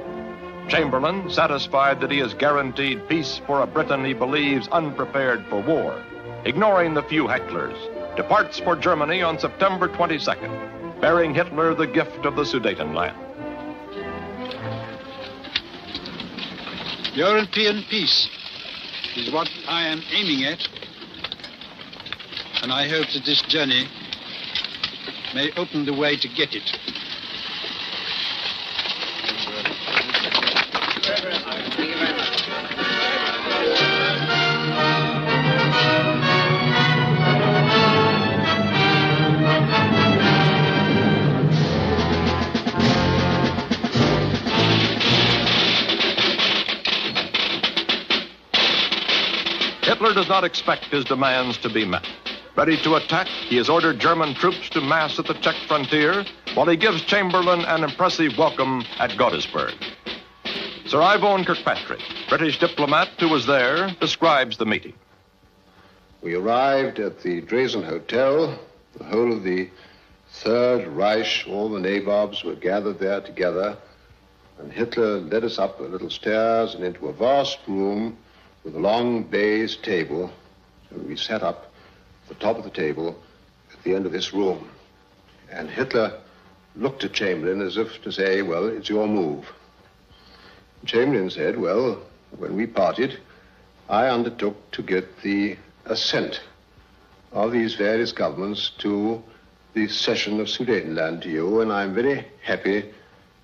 [SPEAKER 1] Chamberlain, satisfied that he is guaranteed peace for a Britain he believes unprepared for war, ignoring the few hecklers, departs for Germany on September 22nd, bearing Hitler the gift of the Sudetenland.
[SPEAKER 6] European peace is what I am aiming at, and I hope that this journey may open the way to get it.
[SPEAKER 1] Hitler does not expect his demands to be met. Ready to attack, he has ordered German troops to mass at the Czech frontier, while he gives Chamberlain an impressive welcome at Godesberg. Sir Ivone Kirkpatrick, British diplomat who was there, describes the meeting.
[SPEAKER 7] We arrived at the Dresden Hotel. The whole of the Third Reich, all the nabobs were gathered there together, and Hitler led us up the little stairs and into a vast room with a long baize table. So we sat up at the top of the table at the end of this room. And Hitler looked at Chamberlain as if to say, well, it's your move. Chamberlain said, well, when we parted, I undertook to get the assent of these various governments to the cession of Sudetenland to you, and I'm very happy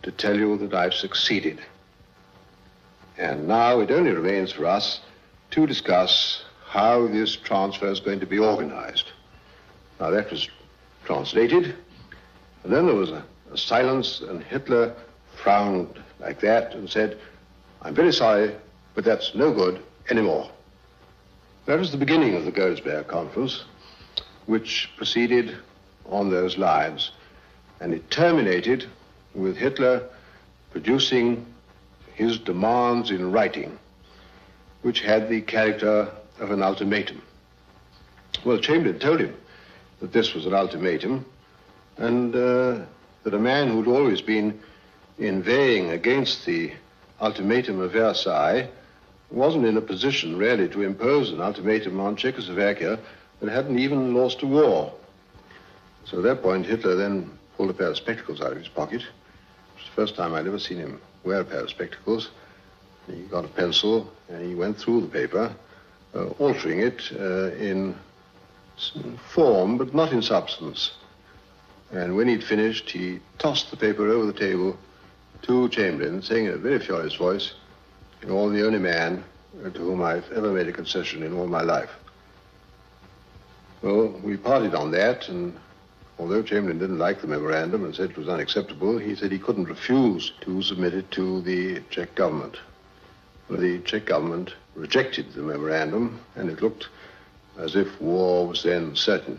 [SPEAKER 7] to tell you that I've succeeded. And now it only remains for us to discuss how this transfer is going to be organized. Now that was translated, and then there was a silence, and Hitler frowned like that and said, I'm very sorry, but that's no good anymore. That was the beginning of the Godesberg Conference, which proceeded on those lines, and it terminated with Hitler producing his demands in writing, which had the character of an ultimatum. Well, Chamberlain told him that this was an ultimatum, and that a man who'd always been inveighing against the ultimatum of Versailles wasn't in a position really to impose an ultimatum on Czechoslovakia that hadn't even lost a war. So at that point, Hitler then pulled a pair of spectacles out of his pocket. It was the first time I'd ever seen him wear a pair of spectacles. He got a pencil and he went through the paper, altering it in form, but not in substance. And when he'd finished, he tossed the paper over the table to Chamberlain, saying in a very furious voice, "You're the only man to whom I've ever made a concession in all my life." Well, we parted on that, and although Chamberlain didn't like the memorandum and said it was unacceptable, he said he couldn't refuse to submit it to the Czech government. Well, the Czech government rejected the memorandum, and it looked as if war was then certain.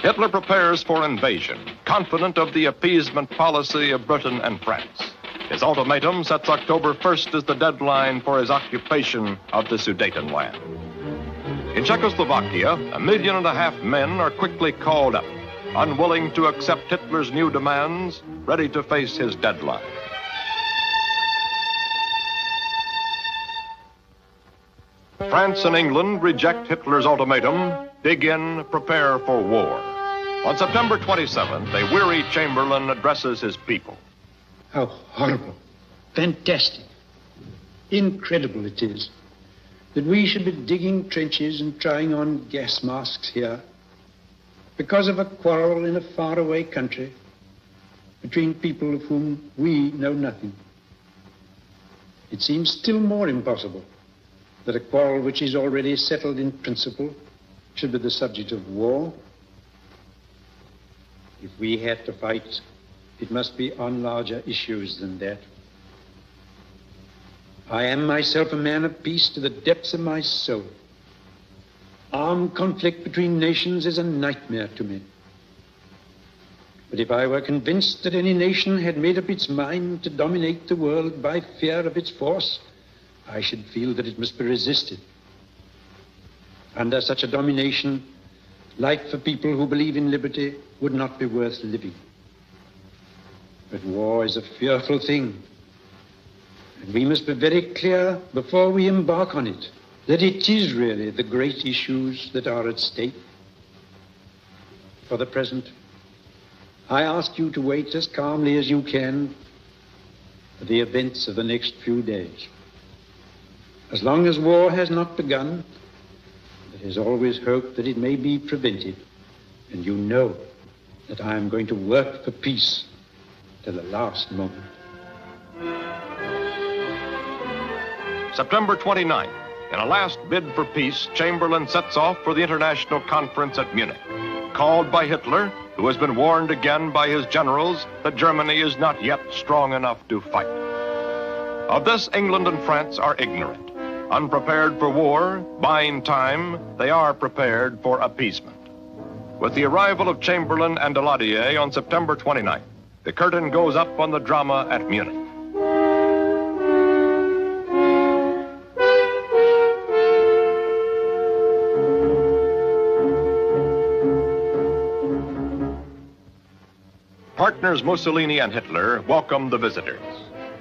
[SPEAKER 1] Hitler prepares for invasion, confident of the appeasement policy of Britain and France. His ultimatum sets October 1st as the deadline for his occupation of the Sudetenland. In Czechoslovakia, 1.5 million men are quickly called up, unwilling to accept Hitler's new demands, ready to face his deadline. France and England reject Hitler's ultimatum, dig in, prepare for war. On September 27th, a weary Chamberlain addresses his people.
[SPEAKER 6] How horrible, fantastic, incredible it is that we should be digging trenches and trying on gas masks here because of a quarrel in a faraway country between people of whom we know nothing. It seems still more impossible that a quarrel which is already settled in principle should be the subject of war. If we have to fight, it must be on larger issues than that. I am myself a man of peace to the depths of my soul. Armed conflict between nations is a nightmare to me. But if I were convinced that any nation had made up its mind to dominate the world by fear of its force, I should feel that it must be resisted. Under such a domination, life for people who believe in liberty would not be worth living. But war is a fearful thing, and we must be very clear before we embark on it that it is really the great issues that are at stake. For the present, I ask you to wait as calmly as you can for the events of the next few days. As long as war has not begun, there is always hope that it may be prevented, and you know that I am going to work for peace till the last moment.
[SPEAKER 1] September 29th, in a last bid for peace, Chamberlain sets off for the international conference at Munich, called by Hitler, who has been warned again by his generals that Germany is not yet strong enough to fight. Of this, England and France are ignorant. Unprepared for war, buying time, they are prepared for appeasement. With the arrival of Chamberlain and Daladier on September 29th, the curtain goes up on the drama at Munich. Partners Mussolini and Hitler welcome the visitors.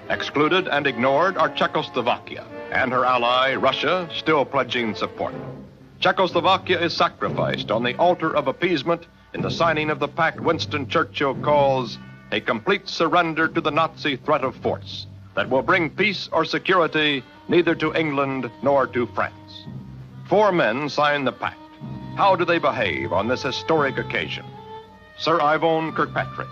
[SPEAKER 1] Excluded and ignored are Czechoslovakia and her ally, Russia, still pledging support. Czechoslovakia is sacrificed on the altar of appeasement in the signing of the pact Winston Churchill calls a complete surrender to the Nazi threat of force that will bring peace or security neither to England nor to France. 4 men signed the pact. How do they behave on this historic occasion? Sir Ivone Kirkpatrick.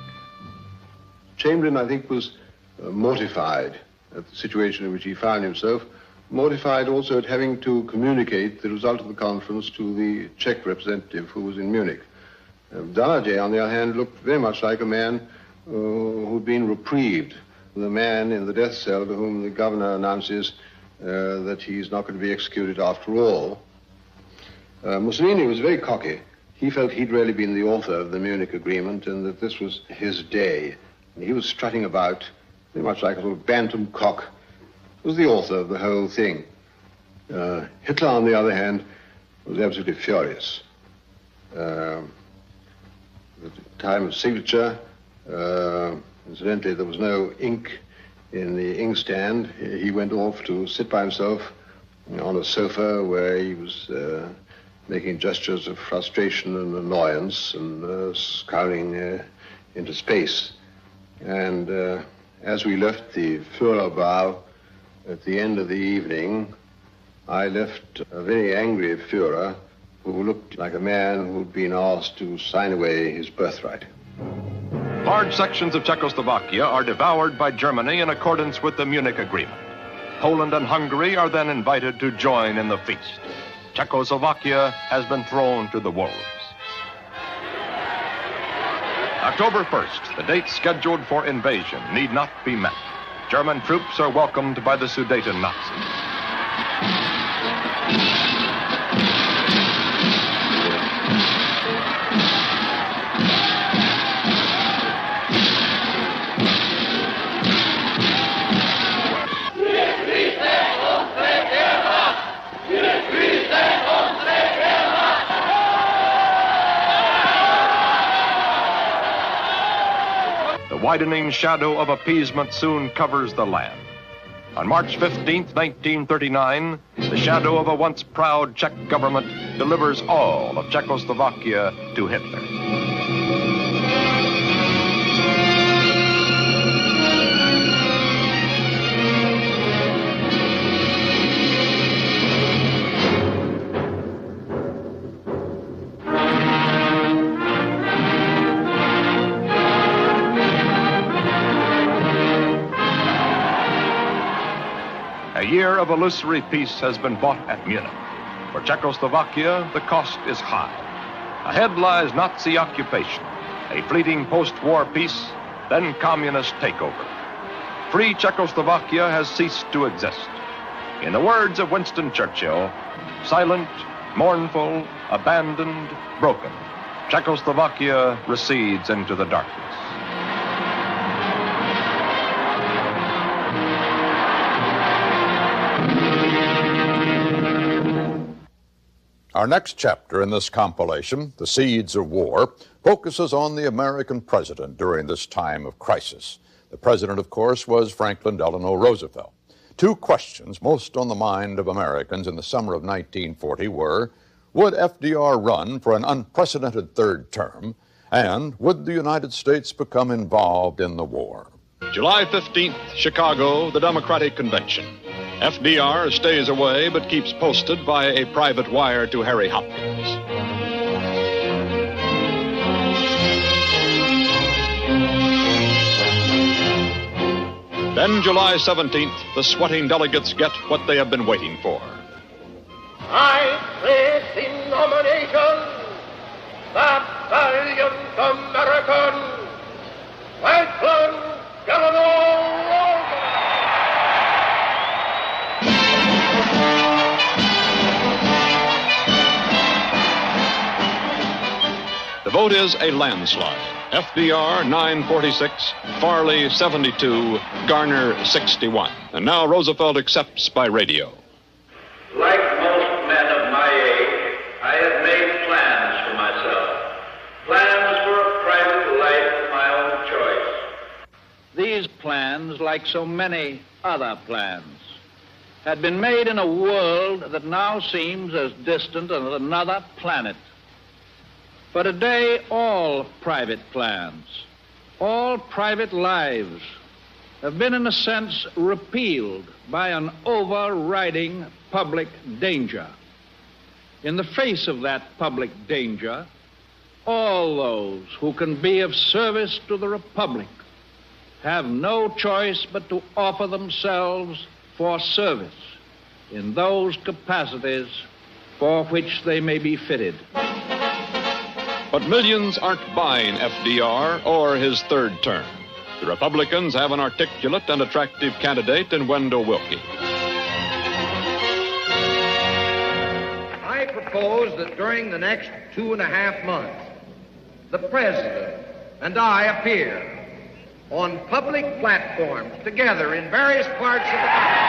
[SPEAKER 7] Chamberlain, I think, was mortified at the situation in which he found himself, mortified also at having to communicate the result of the conference to the Czech representative who was in Munich. Daladier, on the other hand, looked very much like a man who'd been reprieved, the man in the death cell to whom the governor announces that he's not going to be executed after all. Mussolini was very cocky. He felt he'd really been the author of the Munich agreement and that this was his day. And he was strutting about very much like a little bantam cock. He was the author of the whole thing. Hitler, on the other hand, was absolutely furious. At the time of signature, incidentally, there was no ink in the inkstand. He went off to sit by himself on a sofa where he was making gestures of frustration and annoyance and scowling into space. And as we left the Führerbau at the end of the evening, I left a very angry Führer who looked like a man who'd been asked to sign away his birthright.
[SPEAKER 1] Large sections of Czechoslovakia are devoured by Germany in accordance with the Munich Agreement. Poland and Hungary are then invited to join in the feast. Czechoslovakia has been thrown to the wolves. October 1st, the date scheduled for invasion, need not be met. German troops are welcomed by the Sudeten Nazis. The widening shadow of appeasement soon covers the land. On March 15th, 1939, the shadow of a once proud Czech government delivers all of Czechoslovakia to Hitler. A year of illusory peace has been bought at Munich. For Czechoslovakia, the cost is high. Ahead lies Nazi occupation, a fleeting post-war peace, then communist takeover. Free Czechoslovakia has ceased to exist. In the words of Winston Churchill, silent, mournful, abandoned, broken, Czechoslovakia recedes into the darkness.
[SPEAKER 2] Our next chapter in this compilation, The Seeds of War, focuses on the American president during this time of crisis. The president, of course, was Franklin Delano Roosevelt. Two questions most on the mind of Americans in the summer of 1940 were, would FDR run for an unprecedented third term, and would the United States become involved in the war?
[SPEAKER 1] July 15th, Chicago, the Democratic Convention. FDR stays away but keeps posted by a private wire to Harry Hopkins. Then July 17th, the sweating delegates get what they have been waiting for.
[SPEAKER 3] I place in nomination the valiant American Franklin Delano Roosevelt.
[SPEAKER 1] The vote is a landslide. FDR 946, Farley 72, Garner 61. And now Roosevelt accepts by radio.
[SPEAKER 8] Like most men of my age, I have made plans for myself. Plans for a private life of my own choice.
[SPEAKER 9] These plans, like so many other plans, had been made in a world that now seems as distant as another planet. For today, all private plans, all private lives have been, in a sense, repealed by an overriding public danger. In the face of that public danger, all those who can be of service to the Republic have no choice but to offer themselves for service in those capacities for which they may be fitted.
[SPEAKER 1] But millions aren't buying FDR or his third term. The Republicans have an articulate and attractive candidate in Wendell Willkie.
[SPEAKER 10] I propose that during the next 2.5 months, the President and I appear on public platforms together in various parts of the country.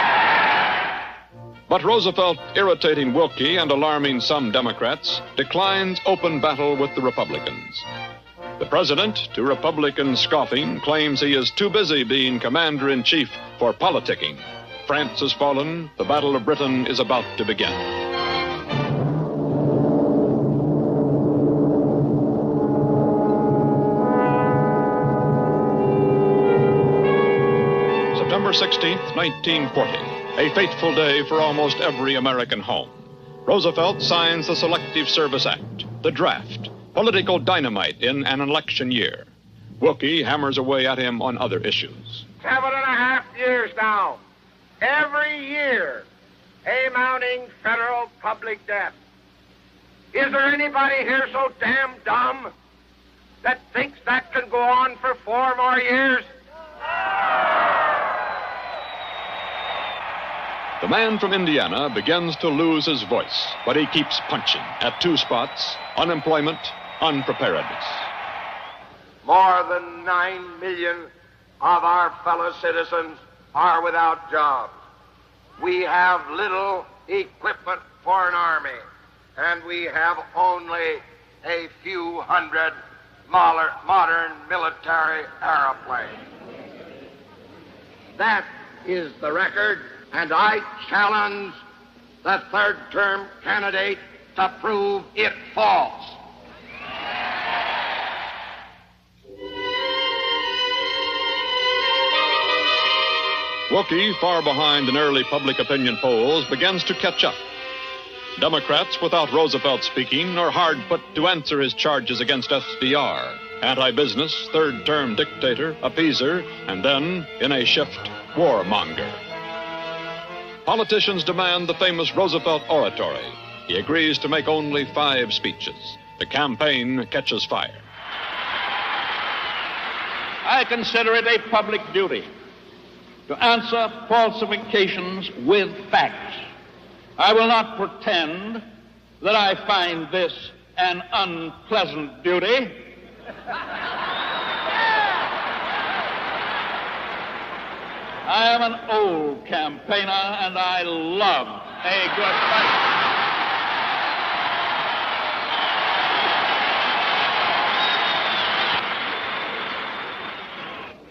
[SPEAKER 1] But Roosevelt, irritating Wilkie and alarming some Democrats, declines open battle with the Republicans. The president, to Republican scoffing, claims he is too busy being commander-in-chief for politicking. France has fallen. The Battle of Britain is about to begin. September 16th, 1940, a fateful day for almost every American home. Roosevelt signs the Selective Service Act, the draft, political dynamite in an election year. Wilkie hammers away at him on other issues.
[SPEAKER 3] 7.5 years now, every year, a mounting federal public debt. Is there anybody here so damn dumb that thinks that can go on for 4 more years?
[SPEAKER 1] The man from Indiana begins to lose his voice, but he keeps punching at 2 spots: unemployment, unpreparedness.
[SPEAKER 3] More than 9 million of our fellow citizens are without jobs. We have little equipment for an army, and we have only a few hundred modern military airplanes. That is the record, and I challenge the third-term candidate to prove it false.
[SPEAKER 1] Wilkie, far behind in early public opinion polls, begins to catch up. Democrats, without Roosevelt speaking, are hard put to answer his charges against FDR. Anti-business, third-term dictator, appeaser, and then, in a shift, warmonger. Politicians demand the famous Roosevelt oratory. He agrees to make only 5 speeches. The campaign catches fire.
[SPEAKER 9] I consider it a public duty to answer falsifications with facts. I will not pretend that I find this an unpleasant duty. I am an old campaigner, and I love a good fight.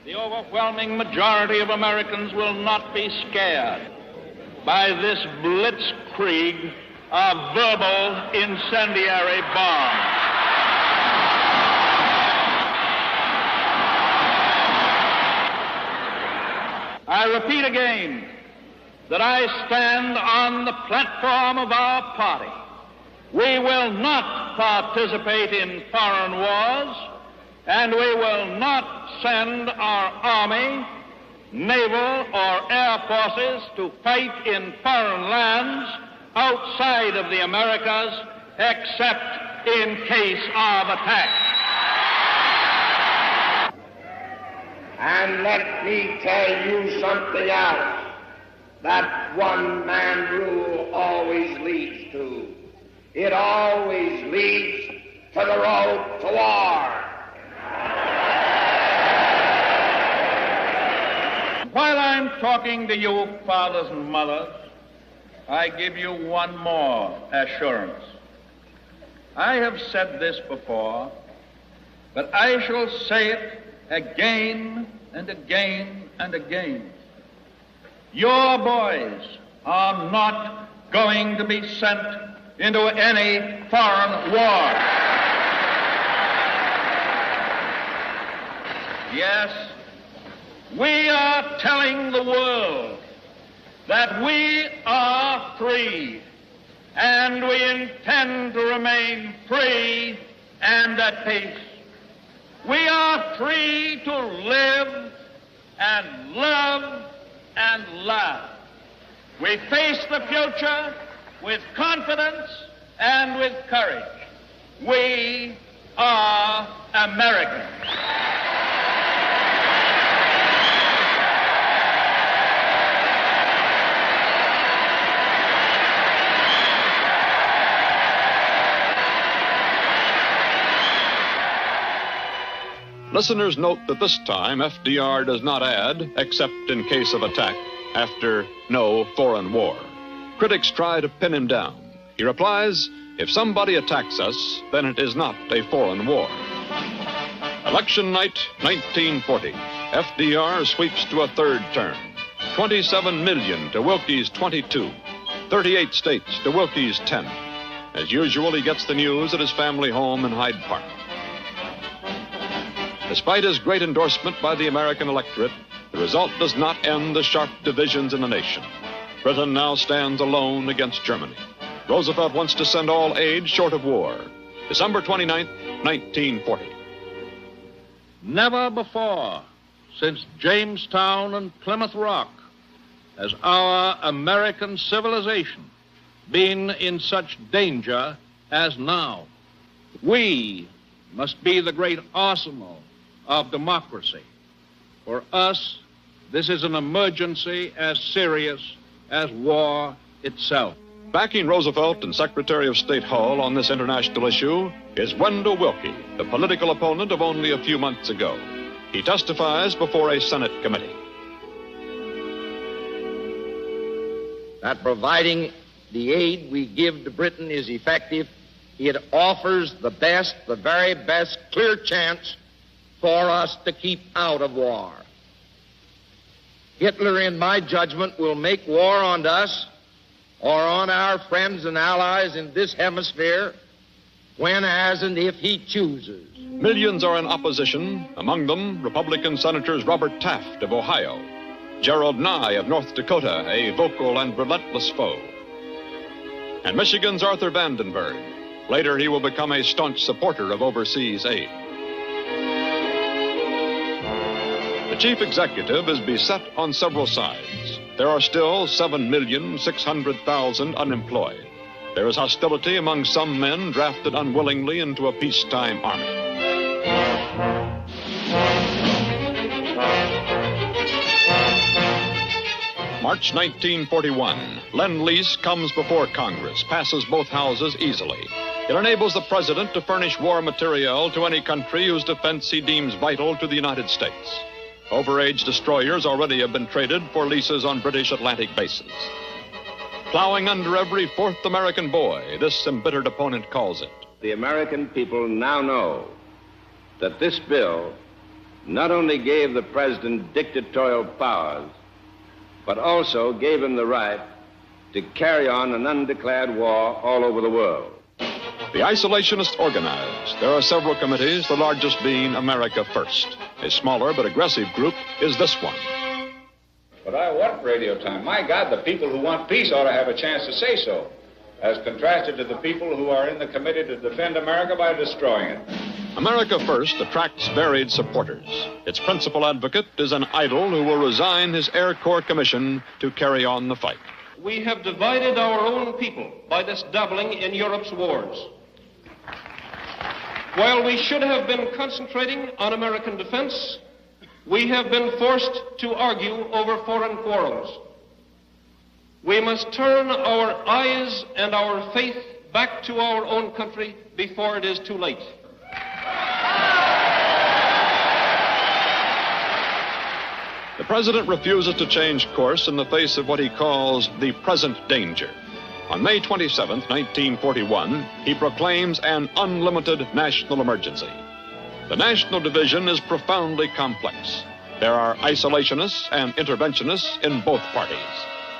[SPEAKER 9] The overwhelming majority of Americans will not be scared by this blitzkrieg of verbal incendiary bombs. I repeat again that I stand on the platform of our party. We will not participate in foreign wars, and we will not send our army, naval, or air forces to fight in foreign lands outside of the Americas, except in case of attack.
[SPEAKER 3] And let me tell you something else. That one-man rule always leads to. It always leads to the road to war.
[SPEAKER 9] While I'm talking to you, fathers and mothers, I give you one more assurance. I have said this before, but I shall say it again and again and again. Your boys are not going to be sent into any foreign war. Yes, we are telling the world that we are free, and we intend to remain free and at peace. We are free to live and love and laugh. We face the future with confidence and with courage. We are Americans.
[SPEAKER 1] Listeners note that this time FDR does not add, except in case of attack, after no foreign war. critics try to pin him down, he replies, "If somebody attacks us, then it is not a foreign war." Election night, 1940. FDR sweeps to a third term. 27 million to Wilkie's 22. 38 states to Wilkie's 10. As usual, he gets the news at his family home in Hyde Park. Despite his great endorsement by the American electorate, the result does not end the sharp divisions in the nation. Britain now stands alone against Germany. Roosevelt wants to send all aid short of war. December 29th, 1940.
[SPEAKER 9] Never before, since Jamestown and Plymouth Rock, has our American civilization been in such danger as now. We must be the great arsenal of democracy. For us, this is an emergency as serious as war itself.
[SPEAKER 1] Backing Roosevelt and Secretary of State Hull on this international issue is Wendell Willkie, the political opponent of only a few months ago. He testifies before a Senate committee.
[SPEAKER 10] That providing the aid we give to Britain is effective, it offers the best, the very best, clear chance for us to keep out of war. Hitler, in my judgment, will make war on us or on our friends and allies in this hemisphere when, as, and if he chooses.
[SPEAKER 1] Millions are in opposition, among them Republican Senators Robert Taft of Ohio, Gerald Nye of North Dakota, a vocal and relentless foe, and Michigan's Arthur Vandenberg. Later, he will become a staunch supporter of overseas aid. The chief executive is beset on several sides. There are still 7,600,000 unemployed. There is hostility among some men drafted unwillingly into a peacetime army. March 1941. Lend-Lease comes before Congress, passes both houses easily. It enables the president to furnish war materiel to any country whose defense he deems vital to the United States. Overage destroyers already have been traded for leases on British Atlantic bases. Plowing under every fourth American boy, this embittered opponent calls it.
[SPEAKER 11] The American people now know that this bill not only gave the president dictatorial powers, but also gave him the right to carry on an undeclared war all over the world.
[SPEAKER 1] The isolationists organized. There are several committees, the largest being America First. A smaller but aggressive group is this one.
[SPEAKER 12] But I want radio time. My God, the people who want peace ought to have a chance to say so, as contrasted to the people who are in the committee to defend America by destroying it.
[SPEAKER 1] America First attracts varied supporters. Its principal advocate is an idol who will resign his Air Corps commission to carry on the fight.
[SPEAKER 13] We have divided our own people by this dabbling in Europe's wars. While we should have been concentrating on American defense, we have been forced to argue over foreign quarrels. We must turn our eyes and our faith back to our own country before it is too late.
[SPEAKER 1] The president refuses to change course in the face of what he calls the present danger. On May 27, 1941, he proclaims an unlimited national emergency. The national division is profoundly complex. There are isolationists and interventionists in both parties.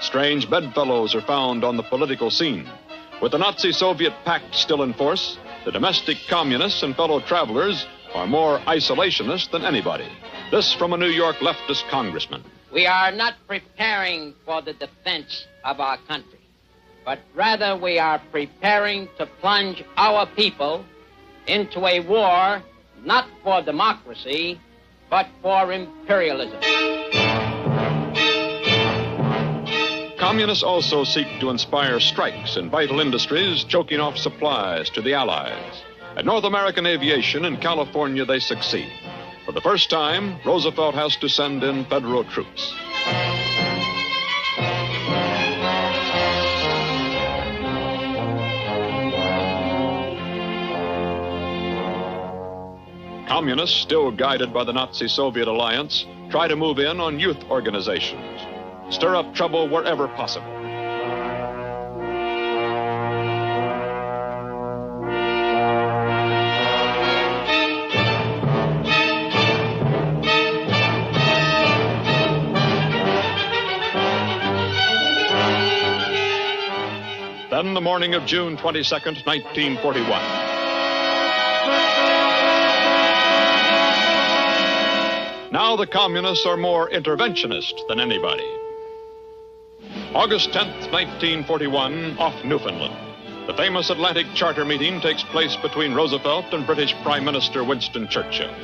[SPEAKER 1] Strange bedfellows are found on the political scene. With the Nazi-Soviet pact still in force, the domestic communists and fellow travelers are more isolationist than anybody. This from a New York leftist congressman.
[SPEAKER 14] We are not preparing for the defense of our country, but rather we are preparing to plunge our people into a war not for democracy, but for imperialism.
[SPEAKER 1] Communists also seek to inspire strikes in vital industries, choking off supplies to the Allies. At North American Aviation in California, they succeed. For the first time, Roosevelt has to send in federal troops. Communists, still guided by the Nazi-Soviet alliance, try to move in on youth organizations, stir up trouble wherever possible. Then the morning of June 22nd, 1941. Now the communists are more interventionist than anybody. August 10th, 1941, off Newfoundland. The famous Atlantic Charter meeting takes place between Roosevelt and British Prime Minister Winston Churchill.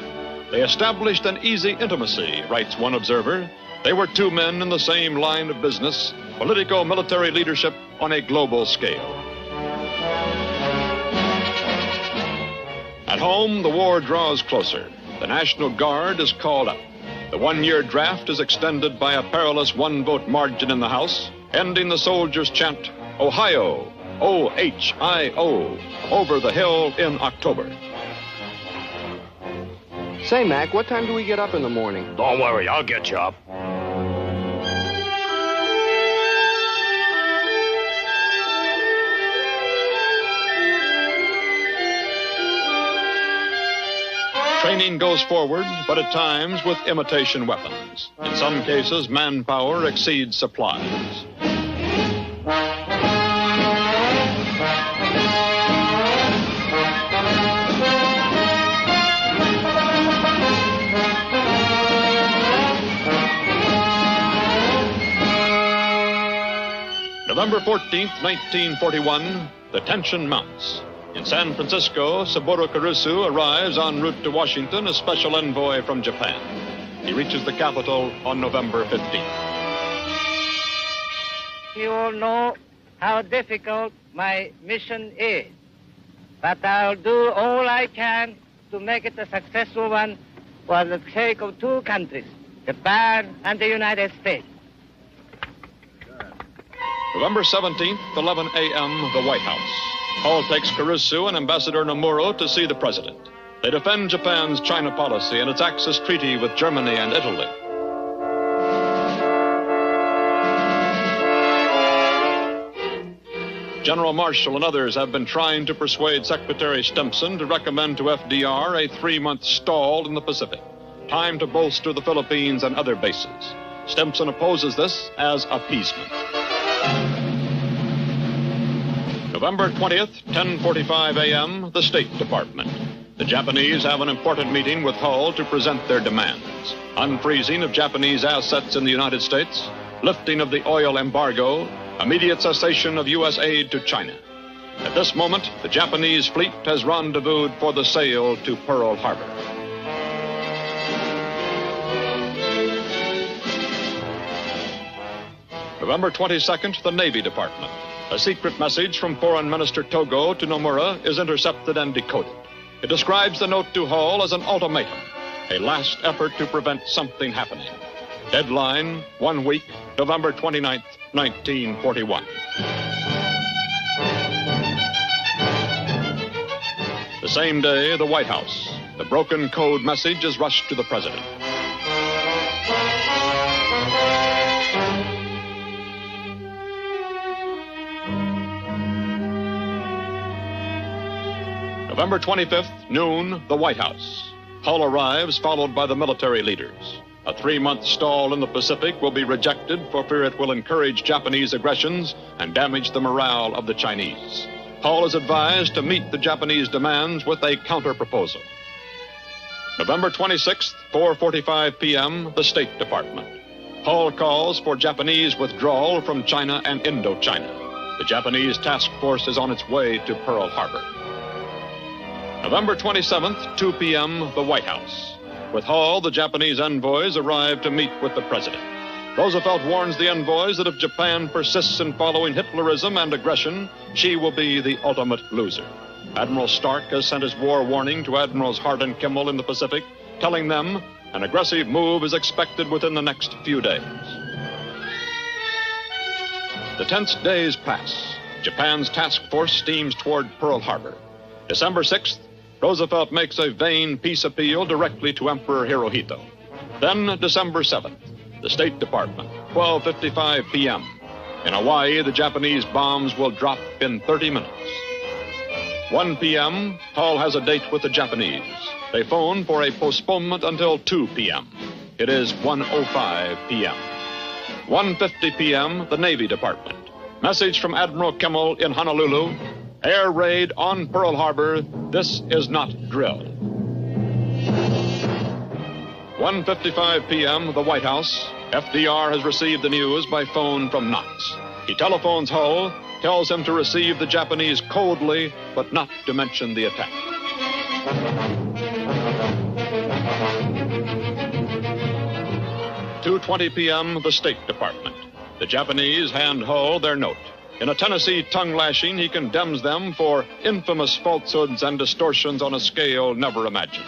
[SPEAKER 1] They established an easy intimacy, writes one observer. They were two men in the same line of business, politico-military leadership on a global scale. At home, the war draws closer. The National Guard is called up. The one-year draft is extended by a perilous one-vote margin in the House, ending the soldiers' chant, Ohio, O-H-I-O, over the hill in October.
[SPEAKER 15] Say, Mac, what time do we get up in the morning?
[SPEAKER 16] Don't worry, I'll get you up.
[SPEAKER 1] Training goes forward, but at times with imitation weapons. In some cases, manpower exceeds supplies. November 14th, 1941, the tension mounts. In San Francisco, Saburo Kurusu arrives en route to Washington as special envoy from Japan. He reaches the capital on November 15th.
[SPEAKER 17] You all know how difficult my mission is, but I'll do all I can to make it a successful one for the sake of two countries, Japan and the United States.
[SPEAKER 1] November 17th, 11 a.m., the White House. Hall takes Kurusu and Ambassador Nomura to see the president. They defend Japan's China policy and its Axis Treaty with Germany and Italy. General Marshall and others have been trying to persuade Secretary Stimson to recommend to FDR a 3-month stall in the Pacific, time to bolster the Philippines and other bases. Stimson opposes this as appeasement. November 20th, 10:45 a.m., the State Department. The Japanese have an important meeting with Hull to present their demands. Unfreezing of Japanese assets in the United States, lifting of the oil embargo, immediate cessation of U.S. aid to China. At this moment, the Japanese fleet has rendezvoused for the sail to Pearl Harbor. November 22nd, the Navy Department. A secret message from Foreign Minister Togo to Nomura is intercepted and decoded. It describes the note to Hull as an ultimatum, a last effort to prevent something happening. Deadline, 1 week, November 29th, 1941. The same day, the White House. The broken code message is rushed to the president. November 25th, noon, the White House. Hull arrives, followed by the military leaders. A 3-month stall in the Pacific will be rejected for fear it will encourage Japanese aggressions and damage the morale of the Chinese. Hull is advised to meet the Japanese demands with a counter-proposal. November 26th, 4:45 p.m., the State Department. Hull calls for Japanese withdrawal from China and Indochina. The Japanese task force is on its way to Pearl Harbor. November 27th, 2 p.m., the White House. With Hull, the Japanese envoys arrive to meet with the president. Roosevelt warns the envoys that if Japan persists in following Hitlerism and aggression, she will be the ultimate loser. Admiral Stark has sent his war warning to Admirals Hart and Kimmel in the Pacific, telling them an aggressive move is expected within the next few days. The tense days pass. Japan's task force steams toward Pearl Harbor. December 6th, Roosevelt makes a vain peace appeal directly to Emperor Hirohito. Then December 7th, the State Department, 12:55 p.m. In Hawaii, the Japanese bombs will drop in 30 minutes. 1 p.m., Hull has a date with the Japanese. They phone for a postponement until 2 p.m. It is 1:05 p.m. 1:50 p.m., the Navy Department. Message from Admiral Kimmel in Honolulu. Air raid on Pearl Harbor. This is not drill. 1:55 p.m., the White House. FDR has received the news by phone from Knox. He telephones Hull, tells him to receive the Japanese coldly, but not to mention the attack. "2:20 p.m., the State Department. The Japanese hand Hull their note. In a Tennessee tongue-lashing, he condemns them for infamous falsehoods and distortions on a scale never imagined.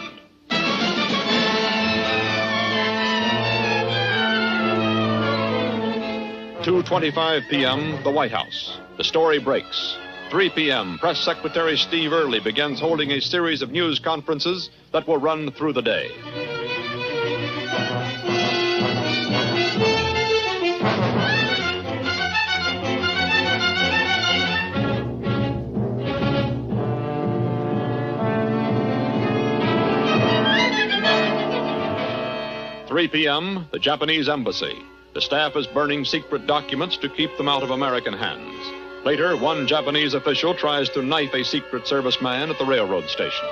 [SPEAKER 1] "2:25 p.m., the White House. The story breaks. 3 p.m., Press Secretary Steve Early begins holding a series of news conferences that will run through the day. "3 p.m., the Japanese embassy. The staff is burning secret documents to keep them out of American hands. Later, one Japanese official tries to knife a Secret Service man at the railroad station.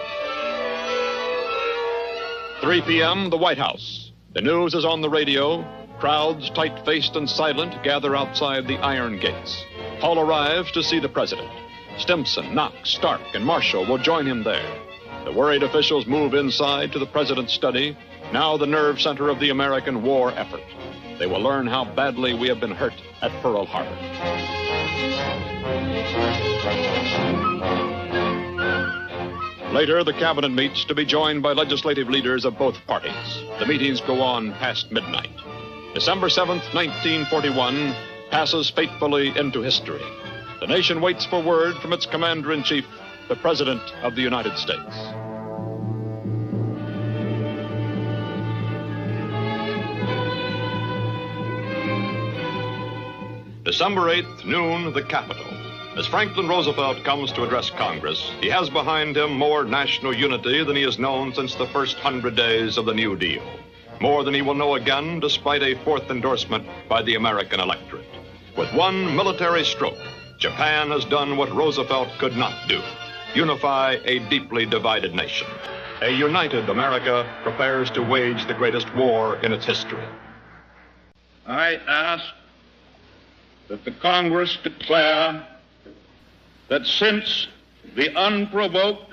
[SPEAKER 1] 3 p.m., the White House. The news is on the radio. Crowds, tight-faced and silent, gather outside the iron gates. Hull arrives to see the president. Stimson, Knox, Stark, and Marshall will join him there. The worried officials move inside to the president's study, now the nerve center of the American war effort. They will learn how badly we have been hurt at Pearl Harbor. Later, the cabinet meets to be joined by legislative leaders of both parties. The meetings go on past midnight. December 7th, 1941, passes fatefully into history. The nation waits for word from its commander-in-chief, the President of the United States. December 8th, noon, the Capitol. As Franklin Roosevelt comes to address Congress, he has behind him more national unity than he has known since the first 100 days of the New Deal. More than he will know again despite a fourth endorsement by the American electorate. With one military stroke, Japan has done what Roosevelt could not do: unify a deeply divided nation. A united America prepares to wage the greatest war in its history.
[SPEAKER 16] I ask that the Congress declare that since the unprovoked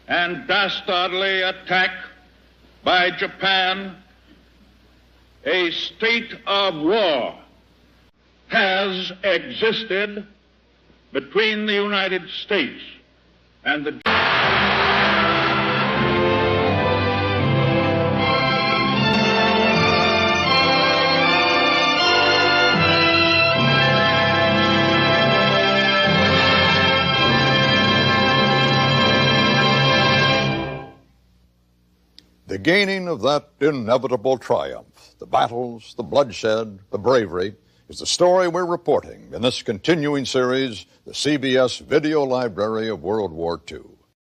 [SPEAKER 16] and dastardly attack by Japan, a state of war has existed between the United States and the
[SPEAKER 2] The gaining of that inevitable triumph, the battles, the bloodshed, the bravery, is the story we're reporting in this continuing series, the CBS Video Library of World War II.